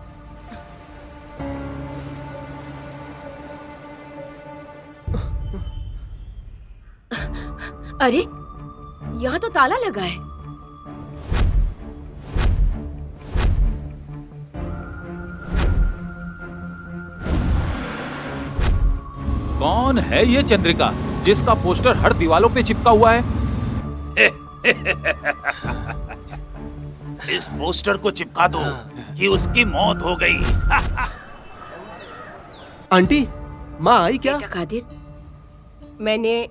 अरे, यहाँ तो ताला लगा है। कौन है ये चंद्रिका जिसका पोस्टर हर दीवारों पे चिपका हुआ है? इस पोस्टर को चिपका दो कि उसकी मौत हो गई। आंटी, माँ आई क्या? बेटा कादिर, मैंने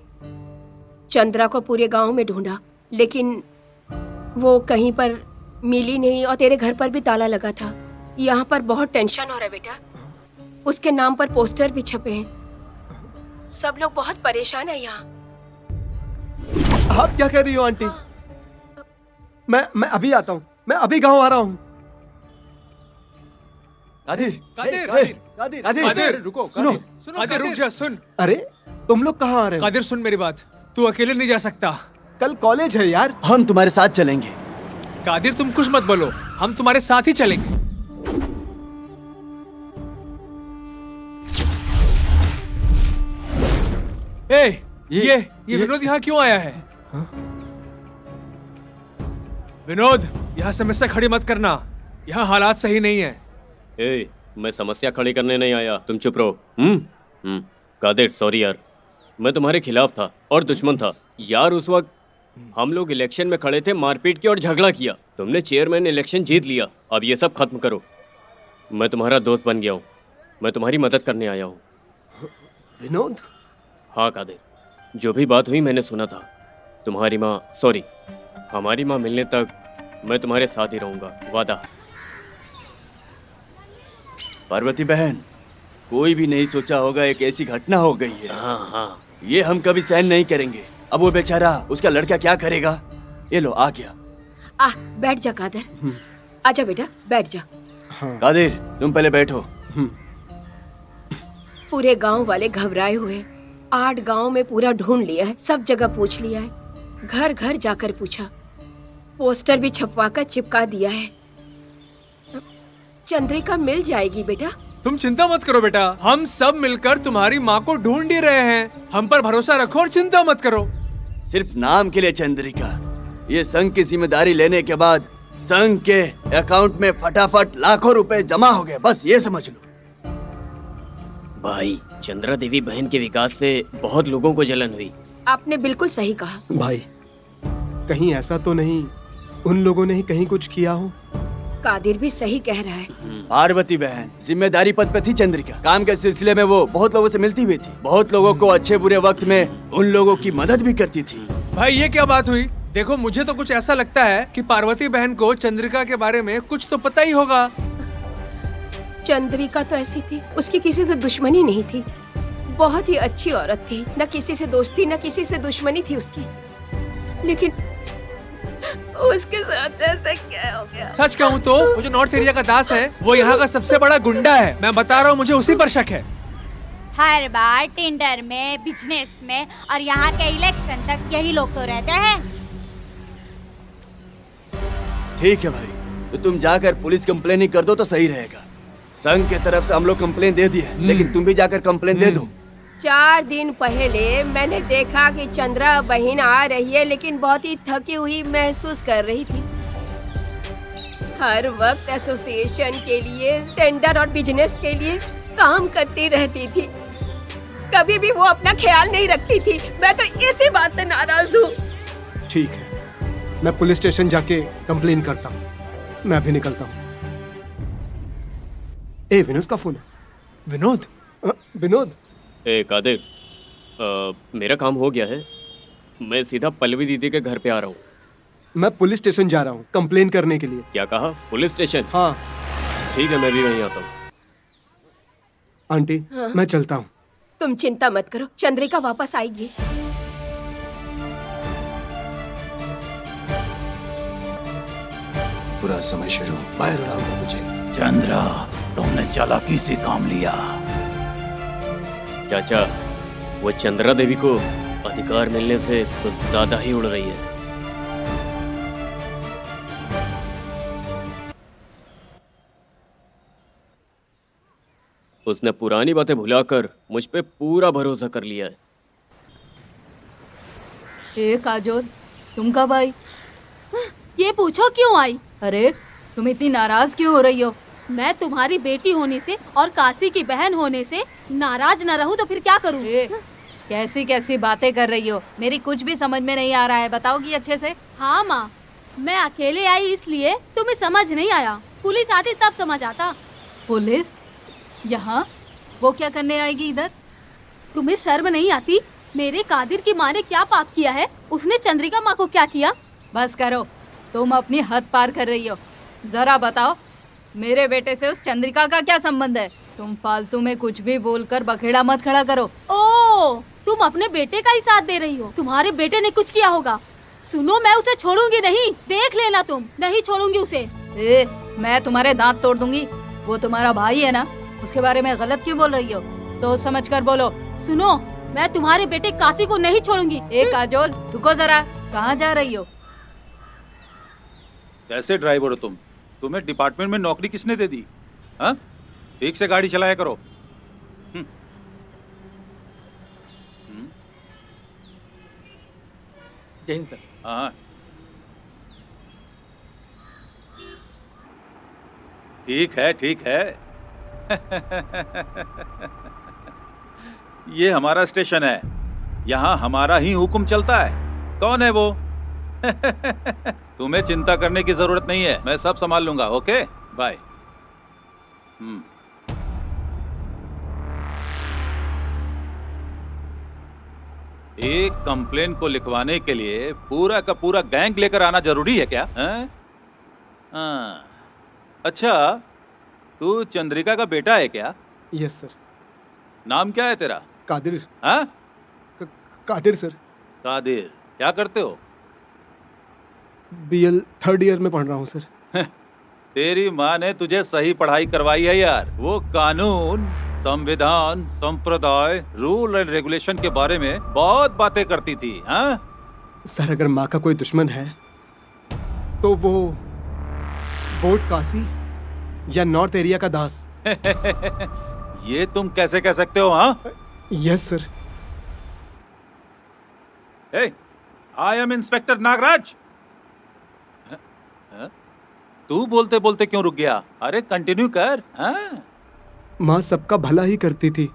चंद्रा को पूरे गांव में ढूंढा, लेकिन वो कहीं पर मिली नहीं और तेरे घर पर भी ताला लगा था। यहाँ पर बहुत टेंशन हो रहा है बेटा। उसके नाम पर पोस्टर भी छपे हैं। सब लोग बहुत परेशान है यहाँ। आप क्या कह रही हो आंटी? मैं अभी आता हूँ, मैं अभी गांव आ रहा हूँ। कादिर, रुको। कादिर, रुक जा, सुन। अरे, तुम लोग कहाँ आ रहे हो? कादिर, सुन मेरी बात, तू अकेले नहीं जा सकता। कल कॉलेज है यार। हम तुम्हारे साथ चलेंगे। कादिर, तुम कुछ मत बोलो, हम तुम्हारे साथ ही चलेंगे। ये विनोद यहाँ क्यों आया है? विनोद, यहाँ समस्या खड़ी मत करना, यहाँ हालात सही नहीं है। मैं समस्या खड़ी करने नहीं आया, तुम चुप रहो। कादिर, सॉरी यार, मैं तुम्हारे खिलाफ था और दुश्मन था यार। उस वक्त हम लोग इलेक्शन में खड़े थे, मारपीट की और झगड़ा किया। तुमने चेयरमैन इलेक्शन जीत लिया, अब ये सब खत्म करो। मैं तुम्हारा दोस्त बन गया हूँ, मैं तुम्हारी मदद करने आया हूँ। विनोद? हाँ कादिर, जो भी बात हुई मैंने सुना था। तुम्हारी माँ, सॉरी, हमारी माँ मिलने तक मैं तुम्हारे साथ ही रहूंगा, वादा। पार्वती बहन, कोई भी नहीं सोचा होगा एक ऐसी घटना हो गई है। हाँ, ये हम कभी सहन नहीं करेंगे। अब वो बेचारा, उसका लड़का क्या करेगा? ये लो, आ गया। बैठ जा कादिर, आजा बेटा, बैठ जा। कादिर, तुम पहले बैठो। पूरे गांव वाले घबराए हुए। 8 गांव में पूरा ढूंढ लिया है, सब जगह पूछ लिया है, घर घर जाकर पूछा, पोस्टर भी छपवाकर चिपका दिया है। चंद्रिका मिल जाएगी बेटा। तुम चिंता मत करो बेटा, हम सब मिलकर तुम्हारी माँ को ढूंढ ही रहे हैं। हम पर भरोसा रखो और चिंता मत करो। सिर्फ नाम के लिए चंद्रिका, ये संघ की जिम्मेदारी लेने के बाद संघ के अकाउंट में फटाफट लाखों रुपए जमा हो गए, बस ये समझ लो। भाई, चंद्रा देवी बहन के विकास से बहुत लोगों को जलन हुई। आपने बिल्कुल सही कहा। भाई कहीं ऐसा तो नहीं उन लोगों ने ही कहीं कुछ किया हो? कादिर भी सही कह रहा है। पार्वती बहन जिम्मेदारी पद पे थी चंद्रिका। काम के सिलसिले में वो बहुत लोगों से मिलती भी थी, बहुत लोगों को अच्छे बुरे वक्त में उन लोगों की मदद भी करती थी। भाई ये क्या बात हुई? देखो मुझे तो कुछ ऐसा लगता है कि पार्वती बहन को चंद्रिका के बारे में कुछ तो पता ही होगा। चंद्रिका तो ऐसी थी, उसकी किसी से दुश्मनी नहीं थी, बहुत ही अच्छी औरत थी, न किसी से दोस्ती न किसी से दुश्मनी थी उसकी। लेकिन उसके साथ ऐसा क्या हो गया? सच कहूँ तो वो जो नॉर्थ एरिया का दास है वो यहाँ का सबसे बड़ा गुंडा है। मैं बता रहा हूँ, मुझे उसी पर शक है। हर बार टेंडर में, बिजनेस में और यहाँ के इलेक्शन तक यही लोग तो रहते हैं। ठीक है भाई, तो तुम जाकर पुलिस कंप्लेन ही कर दो तो सही रहेगा। संघ की तरफ से हम लोग कंप्लेन दे दी है, लेकिन तुम भी जाकर कंप्लेन दे दो। 4 दिन पहले मैंने देखा कि चंद्रा बहन आ रही है, लेकिन बहुत ही थकी हुई महसूस कर रही थी। हर वक्त एसोसिएशन के लिए, टेंडर और बिजनेस के लिए काम करती रहती थी, कभी भी वो अपना ख्याल नहीं रखती थी। मैं तो इसी बात से नाराज हूँ। ठीक है, मैं पुलिस स्टेशन जाके कंप्लेन करता हूँ। मैं अभी निकलता हूँ। ए विनोद का फोन है। विनोद? विनोद? ए कादिर, मेरा काम हो गया है, मैं सीधा पल्लवी दीदी के घर पे आ रहा हूँ। मैं पुलिस स्टेशन जा रहा हूँ कंप्लेन करने के लिए। क्या कहा? Police station? हाँ। ठीक है, मैं भी वहीं आता हूँ। आंटी हाँ। मैं चलता हूँ। तुम चिंता मत करो, चंद्रिका वापस आएगी। पूरा समय शुरू, बाहर उड़ाऊंगा तुझे। चंद्रा, तुमने चालाकी से काम लिया। चाचा, वो चंद्रा देवी को अधिकार मिलने से तो ज्यादा ही उड़ रही है। उसने पुरानी बातें भुलाकर मुझ पे पूरा भरोसा कर लिया है। ए काजोल, तुम कब आई? ये पूछो क्यों आई? अरे तुम इतनी नाराज क्यों हो रही हो? मैं तुम्हारी बेटी होने से और काशी की बहन होने से नाराज न रहूं तो फिर क्या करूं? कैसी कैसी बातें कर रही हो? मेरी कुछ भी समझ में नहीं आ रहा है, बताओगी अच्छे से? हाँ माँ, मैं अकेले आई इसलिए तुम्हें समझ नहीं आया। पुलिस आती तब समझ आता। पुलिस? यहाँ? वो क्या करने आएगी इधर? तुम्हें शर्म नहीं आती? मेरे कादिर की माँ ने क्या पाप किया है? उसने चंद्रिका माँ को क्या किया? बस करो, तुम अपनी हद पार कर रही हो। जरा बताओ, मेरे बेटे से उस चंद्रिका का क्या संबंध है? तुम फालतू में कुछ भी बोलकर बखेड़ा मत खड़ा करो। ओ, तुम अपने बेटे का ही साथ दे रही हो। तुम्हारे बेटे ने कुछ किया होगा। सुनो, मैं उसे छोड़ूंगी नहीं, देख लेना तुम। नहीं छोड़ूंगी उसे। मैं तुम्हारे दांत तोड़ दूंगी। वो तुम्हारा भाई है ना, उसके बारे में गलत क्यों बोल रही हो? सोच समझ कर बोलो। सुनो, मैं तुम्हारे बेटे काशी को नहीं छोड़ूंगी। काजोल, रुको जरा, कहाँ जा रही हो? कैसे ड्राइवर हो तुम? तुम्हें डिपार्टमेंट में नौकरी किसने दे दी? हाँ, ठीक से गाड़ी चलाया करो। जय हिंद सर। हाँ, ठीक है ठीक है। ये हमारा स्टेशन है, यहाँ हमारा ही हुक्म चलता है। कौन है वो? तुम्हें चिंता करने की जरूरत नहीं है, मैं सब संभाल लूंगा। Okay, bye. एक कंप्लेन को लिखवाने के लिए पूरा का पूरा गैंग लेकर आना जरूरी है क्या? हाँ, अच्छा, तू चंद्रिका का बेटा है क्या? Yes sir. नाम क्या है तेरा? कादिर। हाँ? कादिर सर। कादिर, क्या करते हो? BL 3rd ईयर में पढ़ रहा हूँ सर। तेरी माँ ने तुझे सही पढ़ाई करवाई है यार। वो कानून, संविधान, संप्रदाय, रूल एंड रेगुलेशन के बारे में बहुत बातें करती थी। हाँ सर, अगर माँ का कोई दुश्मन है तो वो बोट काशी या नॉर्थ एरिया का दास। ये तुम कैसे कह सकते हो? हाँ, yes sir. I am inspector Nagraj. तू बोलते बोलते क्यों रुक गया? अरे कंटिन्यू कर। हाँ? माँ सबका भला ही करती थी,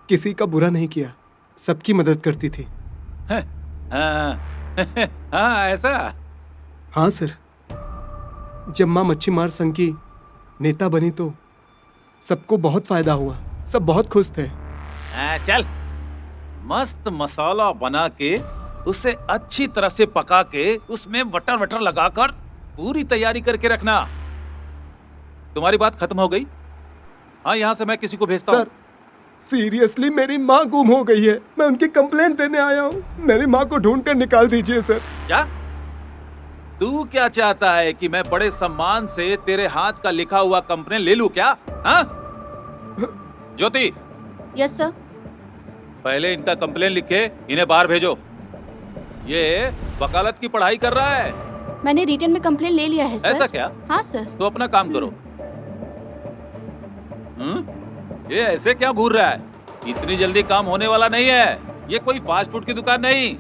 किसी का बुरा नहीं किया, सबकी मदद करती थी। हाँ हाँ, ऐसा। हाँ सर, जब माँ मच्छी मार संघ की नेता बनी तो सबको बहुत फायदा हुआ, सब बहुत खुश थे। चल, मस्त मसाला बना के उसे अच्छी तरह से पका के उसमें बटर वटर लगाकर पूरी तैयारी करके रखना। तुम्हारी बात खत्म हो गई? हाँ, यहाँ से मैं किसी को भेजता हूँ। सीरियसली मेरी माँ गुम हो गई है, मैं उनकी कंप्लेंट देने आया हूँ। मेरी माँ को ढूंढ कर निकाल दीजिए सर। क्या तू क्या चाहता है कि मैं बड़े सम्मान से तेरे हाथ का लिखा हुआ कंप्लेंट ले लूं क्या? हाँ ज्योति। Yes sir. पहले इनका कंप्लेंट लिखे इन्हें बाहर भेजो। ये वकालत की पढ़ाई कर रहा है। मैंने रिटर्न में कंप्लेंट ले लिया है सर। ऐसा क्या? हाँ सर। तो अपना काम करो। ये ऐसे क्या घूर रहा है? इतनी जल्दी काम होने वाला नहीं है। ये कोई फास्ट फूड की दुकान नहीं,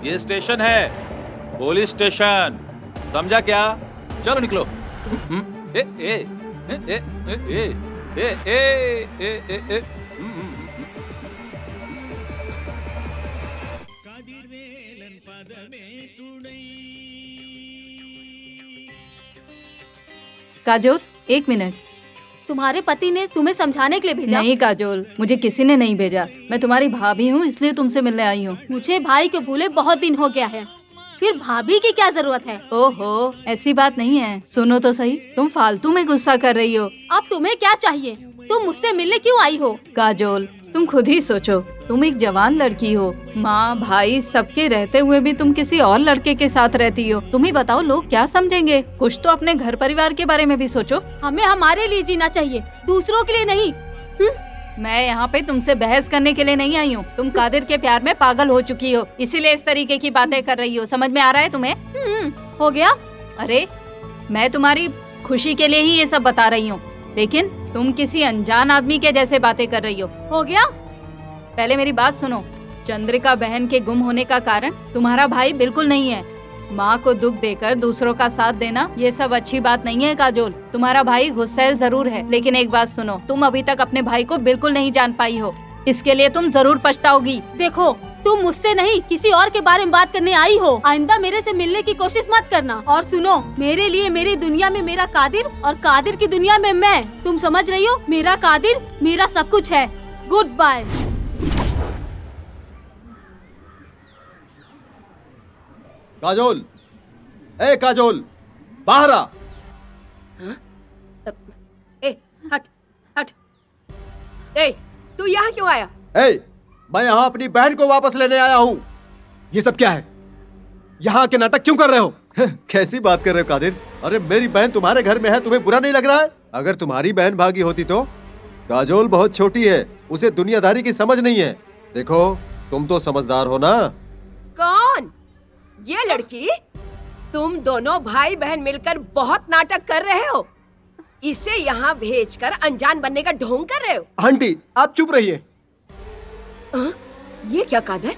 ये स्टेशन है, पुलिस स्टेशन, समझा क्या? चलो निकलो। ए ए ए ए ए ए ए ए ए। काजोल, 1 मिनट। तुम्हारे पति ने तुम्हें समझाने के लिए भेजा? नहीं काजोल, मुझे किसी ने नहीं भेजा। मैं तुम्हारी भाभी हूँ, इसलिए तुमसे मिलने आई हूँ। मुझे भाई को भूले बहुत दिन हो गया है, फिर भाभी की क्या जरूरत है? ओहो, ऐसी बात नहीं है। सुनो तो सही, तुम फालतू में गुस्सा कर रही हो। अब तुम्हें क्या चाहिए? तुम मुझसे मिलने क्यों आई हो? काजोल, तुम खुद ही सोचो, तुम एक जवान लड़की हो, माँ भाई सबके रहते हुए भी तुम किसी और लड़के के साथ रहती हो। तुम ही बताओ, लोग क्या समझेंगे? कुछ तो अपने घर परिवार के बारे में भी सोचो। हमें हमारे लिए जीना चाहिए, दूसरों के लिए नहीं। मैं यहाँ पे तुमसे बहस करने के लिए नहीं आई हूँ। तुम कादिर के प्यार में पागल हो चुकी हो, इसीलिए इस तरीके की बातें कर रही हो। समझ में आ रहा है तुम्हें? हो गया। अरे मैं तुम्हारी खुशी के लिए ही ये सब बता रही हूँ, लेकिन तुम किसी अनजान आदमी के जैसे बातें कर रही हो। हो गया। पहले मेरी बात सुनो। चंद्रिका बहन के गुम होने का कारण तुम्हारा भाई बिल्कुल नहीं है। माँ को दुख देकर दूसरों का साथ देना ये सब अच्छी बात नहीं है काजोल। तुम्हारा भाई गुस्सैल जरूर है, लेकिन एक बात सुनो, तुम अभी तक अपने भाई को बिल्कुल नहीं जान पाई हो। इसके लिए तुम जरूर पछताओगी। देखो, तुम मुझसे नहीं किसी और के बारे में बात करने आई हो। आइंदा मेरे से मिलने की कोशिश मत करना। और सुनो, मेरे लिए मेरी दुनिया में मेरा कादिर और कादिर की दुनिया में मैं। तुम समझ रही हो? मेरा कादिर मेरा सब कुछ है। Goodbye. काजोल, ए काजोल, बाहर आ। ए हट हट। ए तू यहाँ क्यों आया? ए, मैं यहाँ अपनी बहन को वापस लेने आया हूँ। ये सब क्या है? यहाँ के नाटक क्यों कर रहे हो? कैसी बात कर रहे हो कादिर? अरे मेरी बहन तुम्हारे घर में है, तुम्हें बुरा नहीं लग रहा है? अगर तुम्हारी बहन भागी होती तो? काजोल बहुत छोटी है, उसे दुनियादारी की समझ नहीं है। देखो, तुम तो समझदार हो ना। कौन? ये लड़की? तुम दोनों भाई बहन मिलकर बहुत नाटक कर रहे हो। इसे यहाँ भेजकर अनजान बनने का ढोंग कर रहे हो। आंटी, आप चुप रहिए। ये क्या कादर,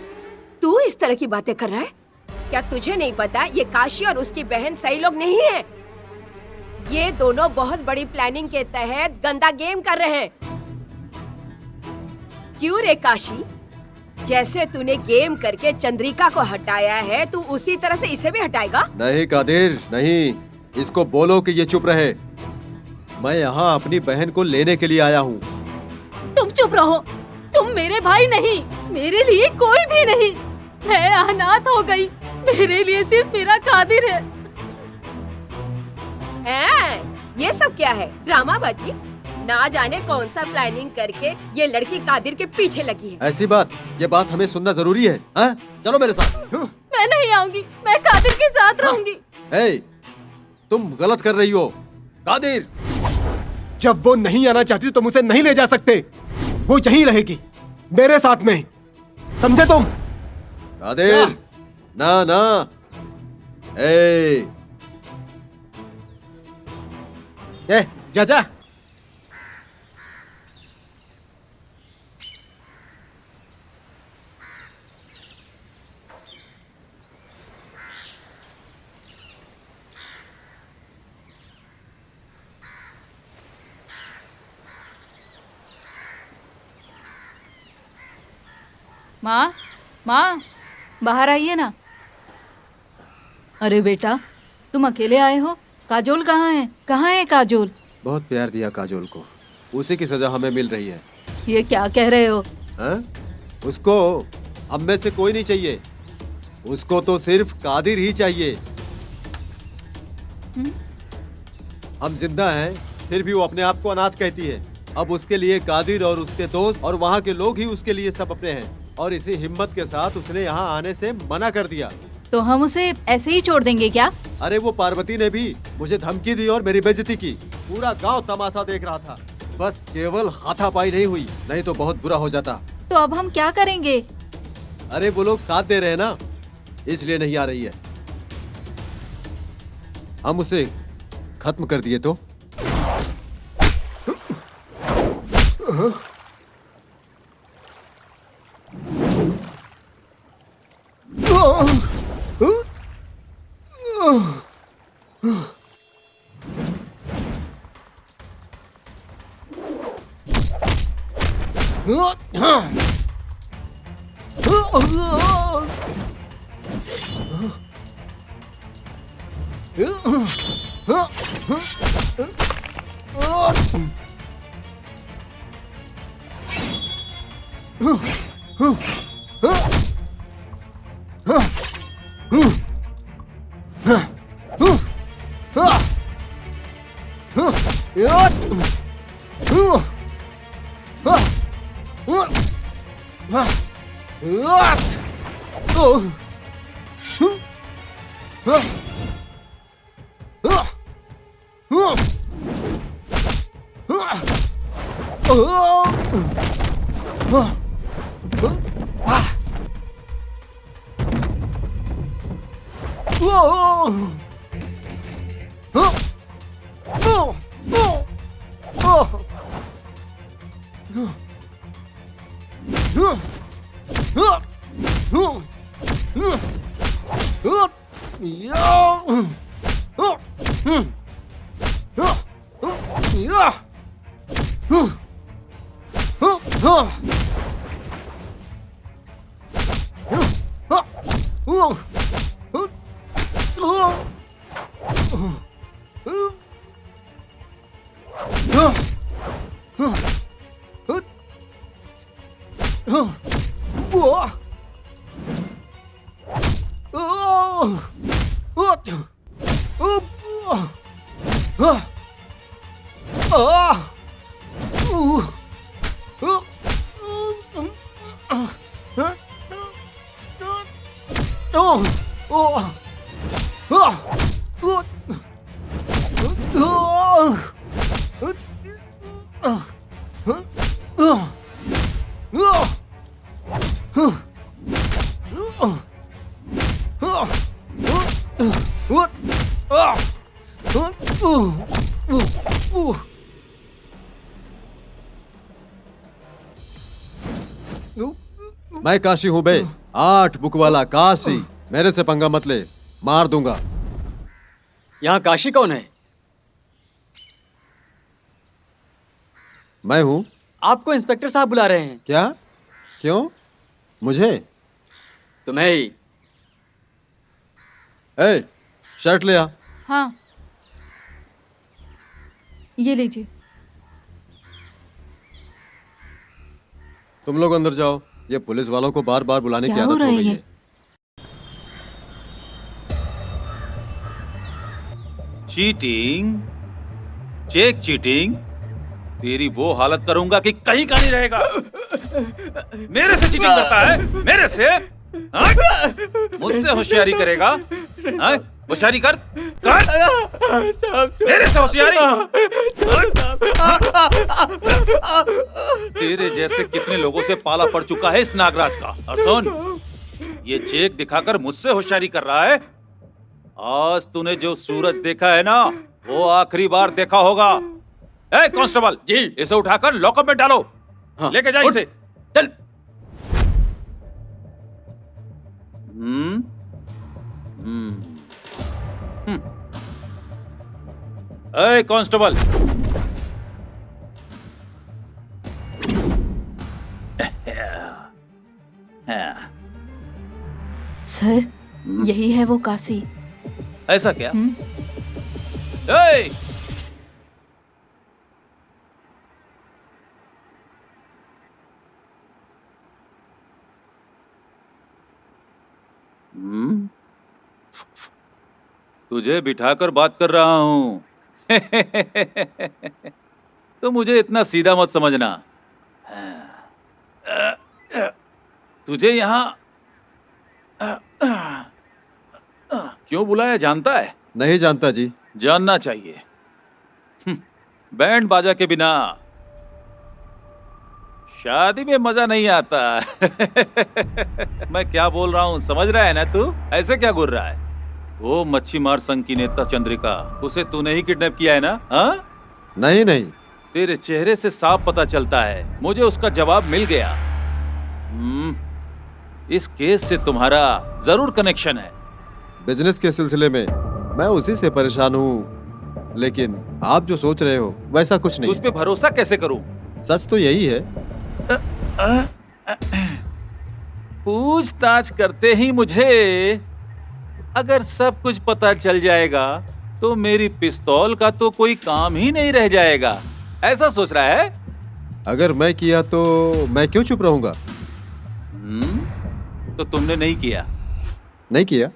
तू इस तरह की बातें कर रहा है? क्या तुझे नहीं पता ये काशी और उसकी बहन सही लोग नहीं है? ये दोनों बहुत बड़ी प्लानिंग के तहत गंदा गेम कर रहे हैं। क्यों रे काशी? जैसे तूने गेम करके चंद्रिका को हटाया है, तू उसी तरह से इसे भी हटाएगा? नहीं कादिर, नहीं। इसको बोलो कि ये चुप रहे। मैं यहाँ अपनी बहन को लेने के लिए आया हूँ। तुम चुप रहो। तुम मेरे भाई नहीं, मेरे लिए कोई भी नहीं। मैं अनाथ हो गई, मेरे लिए सिर्फ मेरा कादिर है। ये सब क्या है? ड्रामाबाजी? ना जाने कौन सा प्लानिंग करके ये लड़की कादिर के पीछे लगी है। ऐसी बात? ये बात हमें सुनना जरूरी है। चलो मेरे साथ। मैं नहीं आऊंगी, मैं कादिर के साथ रहूंगी। तुम गलत कर रही हो। कादिर, जब वो नहीं आना चाहती तो मुझे नहीं ले जा सकते। वो यहीं रहेगी, मेरे साथ में। समझे तुम? कादिर, ना ना। जा जा। माँ, माँ, बाहर आइए ना। अरे बेटा, तुम अकेले आए हो? काजोल कहाँ है? कहाँ है काजोल? बहुत प्यार दिया काजोल को, उसी की सजा हमें मिल रही है। ये क्या कह रहे हो? हैं? उसको हम में से कोई नहीं चाहिए, उसको तो सिर्फ कादिर ही चाहिए। हम जिंदा हैं, फिर भी वो अपने आप को अनाथ कहती है। अब उसके लिए कादिर और उसके दोस्त और वहाँ के लोग ही उसके लिए सब अपने हैं, और इसी हिम्मत के साथ उसने यहाँ आने से मना कर दिया। तो हम उसे ऐसे ही छोड़ देंगे क्या? अरे वो पार्वती ने भी मुझे धमकी दी और मेरी बेइज्जती की। पूरा गांव तमाशा देख रहा था, बस केवल हाथापाई नहीं हुई, नहीं तो बहुत बुरा हो जाता। तो अब हम क्या करेंगे? अरे वो लोग साथ दे रहे हैं ना, इसलिए नहीं आ रही है। हम उसे खत्म कर दिए तो मैं काशी हूँ बे, 8 बुक वाला काशी। मेरे से पंगा मत ले, मार दूंगा। यहाँ काशी कौन है? मैं हूँ। आपको इंस्पेक्टर साहब बुला रहे हैं। क्या? क्यों? मुझे? तुम्हें ही। ए, शर्ट ले आ। हाँ, ये लीजिए। तुम लोग अंदर जाओ, ये पुलिस वालों को बार बार बुलाने की आदत हो गई है। चीटिंग, चेक चीटिंग, तेरी वो हालत करूंगा कि कहीं का नहीं रहेगा। मेरे से चीटिंग करता है? मेरे से? मुझसे होशियारी करेगा? होशियारी कर, मेरे से होशियारी। तेरे जैसे कितने लोगों से पाला पड़ चुका है इस नागराज का। और सुन, ये चेक दिखाकर मुझसे होशियारी कर रहा है। आज तूने जो सूरज देखा है ना, वो आखिरी बार देखा होगा। ए कांस्टेबल जी, इसे उठाकर लॉकअप में डालो। हाँ, लेके जा इसे। चल। ए कांस्टेबल, सर, यही है वो काशी। ऐसा क्या? ए! तुझे बिठाकर बात कर रहा हूं। तो मुझे इतना सीधा मत समझना। तुझे यहाँ क्यों बुलाया जानता है? नहीं जानता जी। जानना चाहिए। बैंड बाजा के बिना शादी में मजा नहीं आता। मैं क्या बोल रहा हूँ समझ रहा है ना तू? ऐसे क्या घूर रहा है? वो मच्छी मार संघ की नेता चंद्रिका, उसे तूने ही किडनैप किया है ना? हाँ? नहीं नहीं। तेरे चेहरे से साफ पता चलता है। मुझे उसका जवाब मिल गया। इस केस से तुम्हारा जरूर कनेक्शन है। बिजनेस के सिलसिले में मैं उसी से परेशान हूँ, लेकिन आप जो सोच रहे हो वैसा कुछ नहीं। तुझ पे भरोसा कैसे करूं? सच तो यही है। पूछताछ करते ही मुझे अगर सब कुछ पता चल जाएगा तो मेरी पिस्तौल का तो कोई काम ही नहीं रह जाएगा। ऐसा सोच रहा है? अगर मैं किया तो मैं क्यों चुप रहूंगा? तो तुमने नहीं किया? नहीं किया।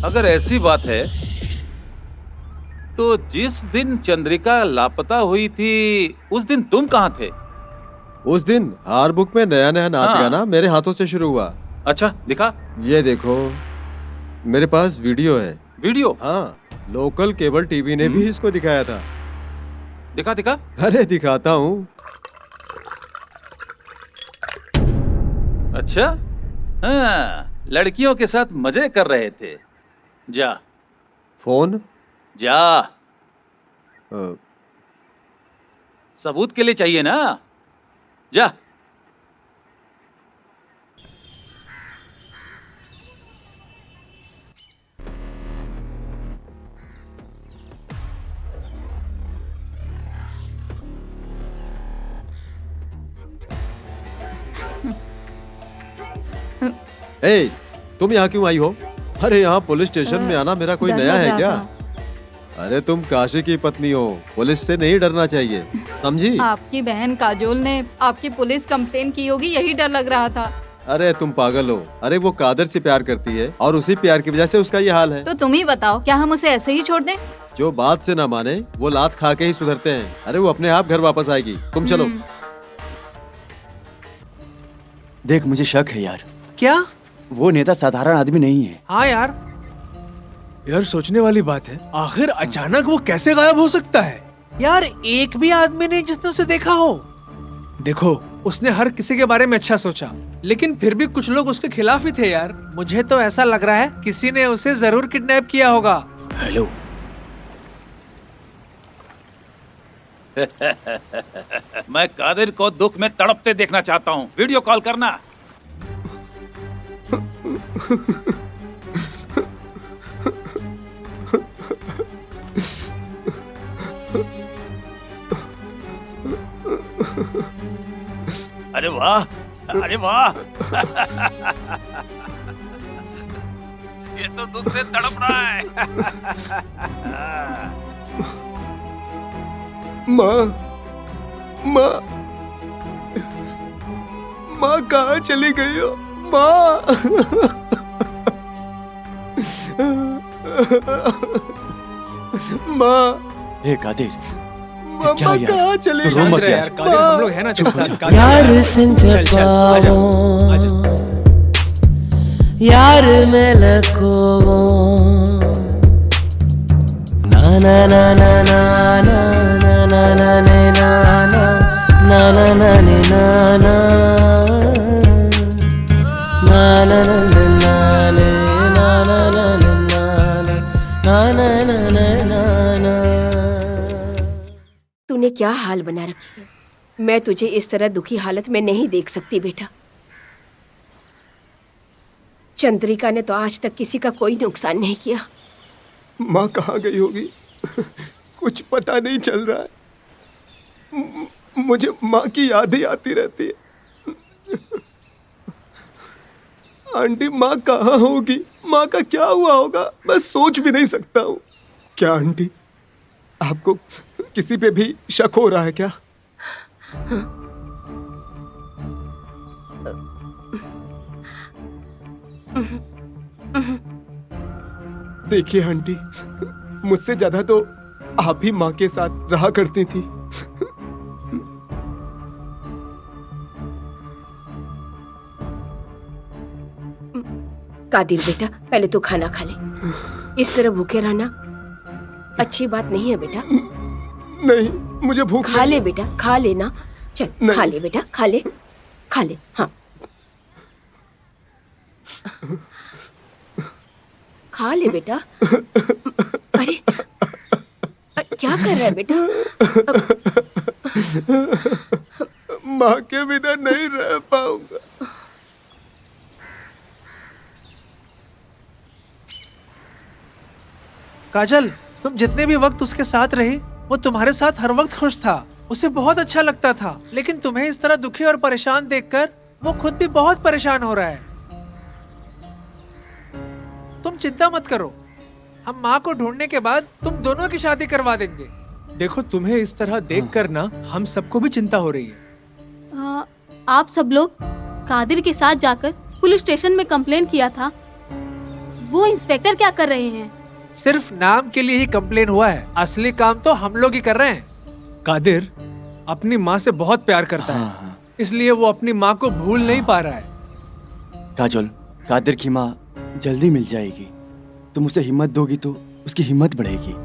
अगर ऐसी बात है तो जिस दिन चंद्रिका लापता हुई थी उस दिन तुम कहाँ थे? उस दिन हार बुक में नया नया नाच गाना मेरे हाथों से शुरू हुआ। अच्छा, दिखा। ये देखो, मेरे पास वीडियो है। वीडियो? हाँ, लोकल केबल टीवी ने भी इसको दिखाया था। दिखा दिखा। अरे दिखाता हूँ। अच्छा, हाँ, लड़कियों के साथ मजे कर रहे थे। जा। फोन? जा। सबूत के लिए चाहिए ना? जा। ए, तुम यहाँ क्यों आई हो? अरे यहाँ पुलिस स्टेशन में आना मेरा कोई नया है क्या? अरे तुम काशी की पत्नी हो, पुलिस से नहीं डरना चाहिए, समझी? आपकी बहन काजोल ने आपकी पुलिस कंप्लेन की होगी, यही डर लग रहा था। अरे तुम पागल हो। अरे वो कादर से प्यार करती है और उसी प्यार की वजह से उसका ये हाल है। तो तुम ही बताओ, क्या हम उसे ऐसे ही छोड़ दें? जो बात से ना माने वो लात खा के ही सुधरते हैं। अरे वो अपने आप घर वापस आएगी, तुम चलो। देख, मुझे शक है यार। क्या? वो नेता साधारण आदमी नहीं है। हाँ यार सोचने वाली बात है। आखिर अचानक वो कैसे गायब हो सकता है? यार एक भी आदमी नहीं जिसने उसे देखा हो। देखो, उसने हर किसी के बारे में अच्छा सोचा, लेकिन फिर भी कुछ लोग उसके खिलाफ ही थे यार। मुझे तो ऐसा लग रहा है किसी ने उसे जरूर किडनैप किया होगा। हेलो। मैं कादिर को दुख में तड़पते देखना चाहता हूँ। वीडियो कॉल करना। अरे वाह, अरे वाह। ये तो दुख से तड़प रहा है। माँ, माँ, माँ कहाँ चली गई हो? माँ, माँ। हे कादिर, क्या यार? कहाँ चले तो रो मत यार। कादिर, हम लोग हैं ना तेरे साथ। यार सिंचपावो, यार मेलकोवो, ना ना ना ना ना ना ना ना ना ना ना ना ना ना ना ना ना तूने क्या हाल बना रखी है? मैं तुझे इस तरह दुखी हालत में नहीं देख सकती बेटा। चंद्रिका ने तो आज तक किसी का कोई नुकसान नहीं किया। माँ कहाँ गई होगी? कुछ पता नहीं चल रहा है। मुझे माँ की याद ही आती रहती है। आंटी, माँ कहाँ होगी? माँ का क्या हुआ होगा? मैं सोच भी नहीं सकता हूँ। क्या आंटी, आपको किसी पे भी शक हो रहा है क्या? देखिए आंटी, मुझसे ज्यादा तो आप ही माँ के साथ रहा करती थी। कादिर बेटा, पहले तो खाना खा ले। इस तरह भूखे रहना अच्छी बात नहीं है बेटा। नहीं, मुझे भूख खा ले बेटा, खा लेना। चल खा ले बेटा, खा ले, खा ले। हाँ, खा ले बेटा। अरे क्या कर रहा है बेटा? माँ के बिना नहीं रह पाऊंगा। काजल, तुम जितने भी वक्त उसके साथ रही, वो तुम्हारे साथ हर वक्त खुश था। उसे बहुत अच्छा लगता था, लेकिन तुम्हें इस तरह दुखी और परेशान देखकर वो खुद भी बहुत परेशान हो रहा है। तुम चिंता मत करो, हम माँ को ढूंढने के बाद तुम दोनों की शादी करवा देंगे। देखो, तुम्हें इस तरह देखकर ना हम सबको भी चिंता हो रही है। आप सब लोग कादिर के साथ जाकर पुलिस स्टेशन में कंप्लेन किया था। वो इंस्पेक्टर क्या कर रहे हैं? सिर्फ नाम के लिए ही कंप्लेन हुआ है, असली काम तो हम लोग ही कर रहे हैं। कादिर अपनी माँ से बहुत प्यार करता है, इसलिए वो अपनी माँ को भूल नहीं पा रहा है। काजल, कादिर की माँ जल्दी मिल जाएगी। तुम उसे हिम्मत दोगी तो उसकी हिम्मत बढ़ेगी।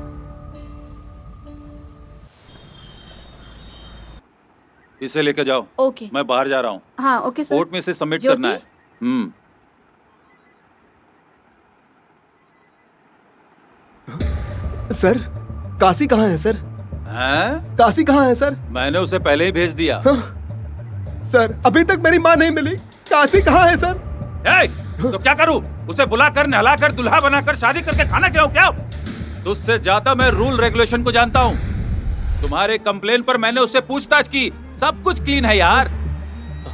इसे लेकर जाओ। ओके। मैं बाहर जा रहा हूँ। हाँ ओके सर। कोर्ट में इसे सबमिट ज्योति? करना है। सर, काशी कहाँ है सर? हैं? काशी कहाँ है सर? मैंने उसे पहले ही भेज दिया। सर, अभी तक मेरी माँ नहीं मिली। काशी कहाँ है सर? तो क्या करूं? उसे बुलाकर नहलाकर दुल्हा बनाकर शादी करके खाना खिलाऊं क्या? तुझसे ज्यादा मैं रूल रेगुलेशन को जानता हूं। तुम्हारे कंप्लेन पर मैंने उससे पूछताछ की, सब कुछ क्लीन है यार।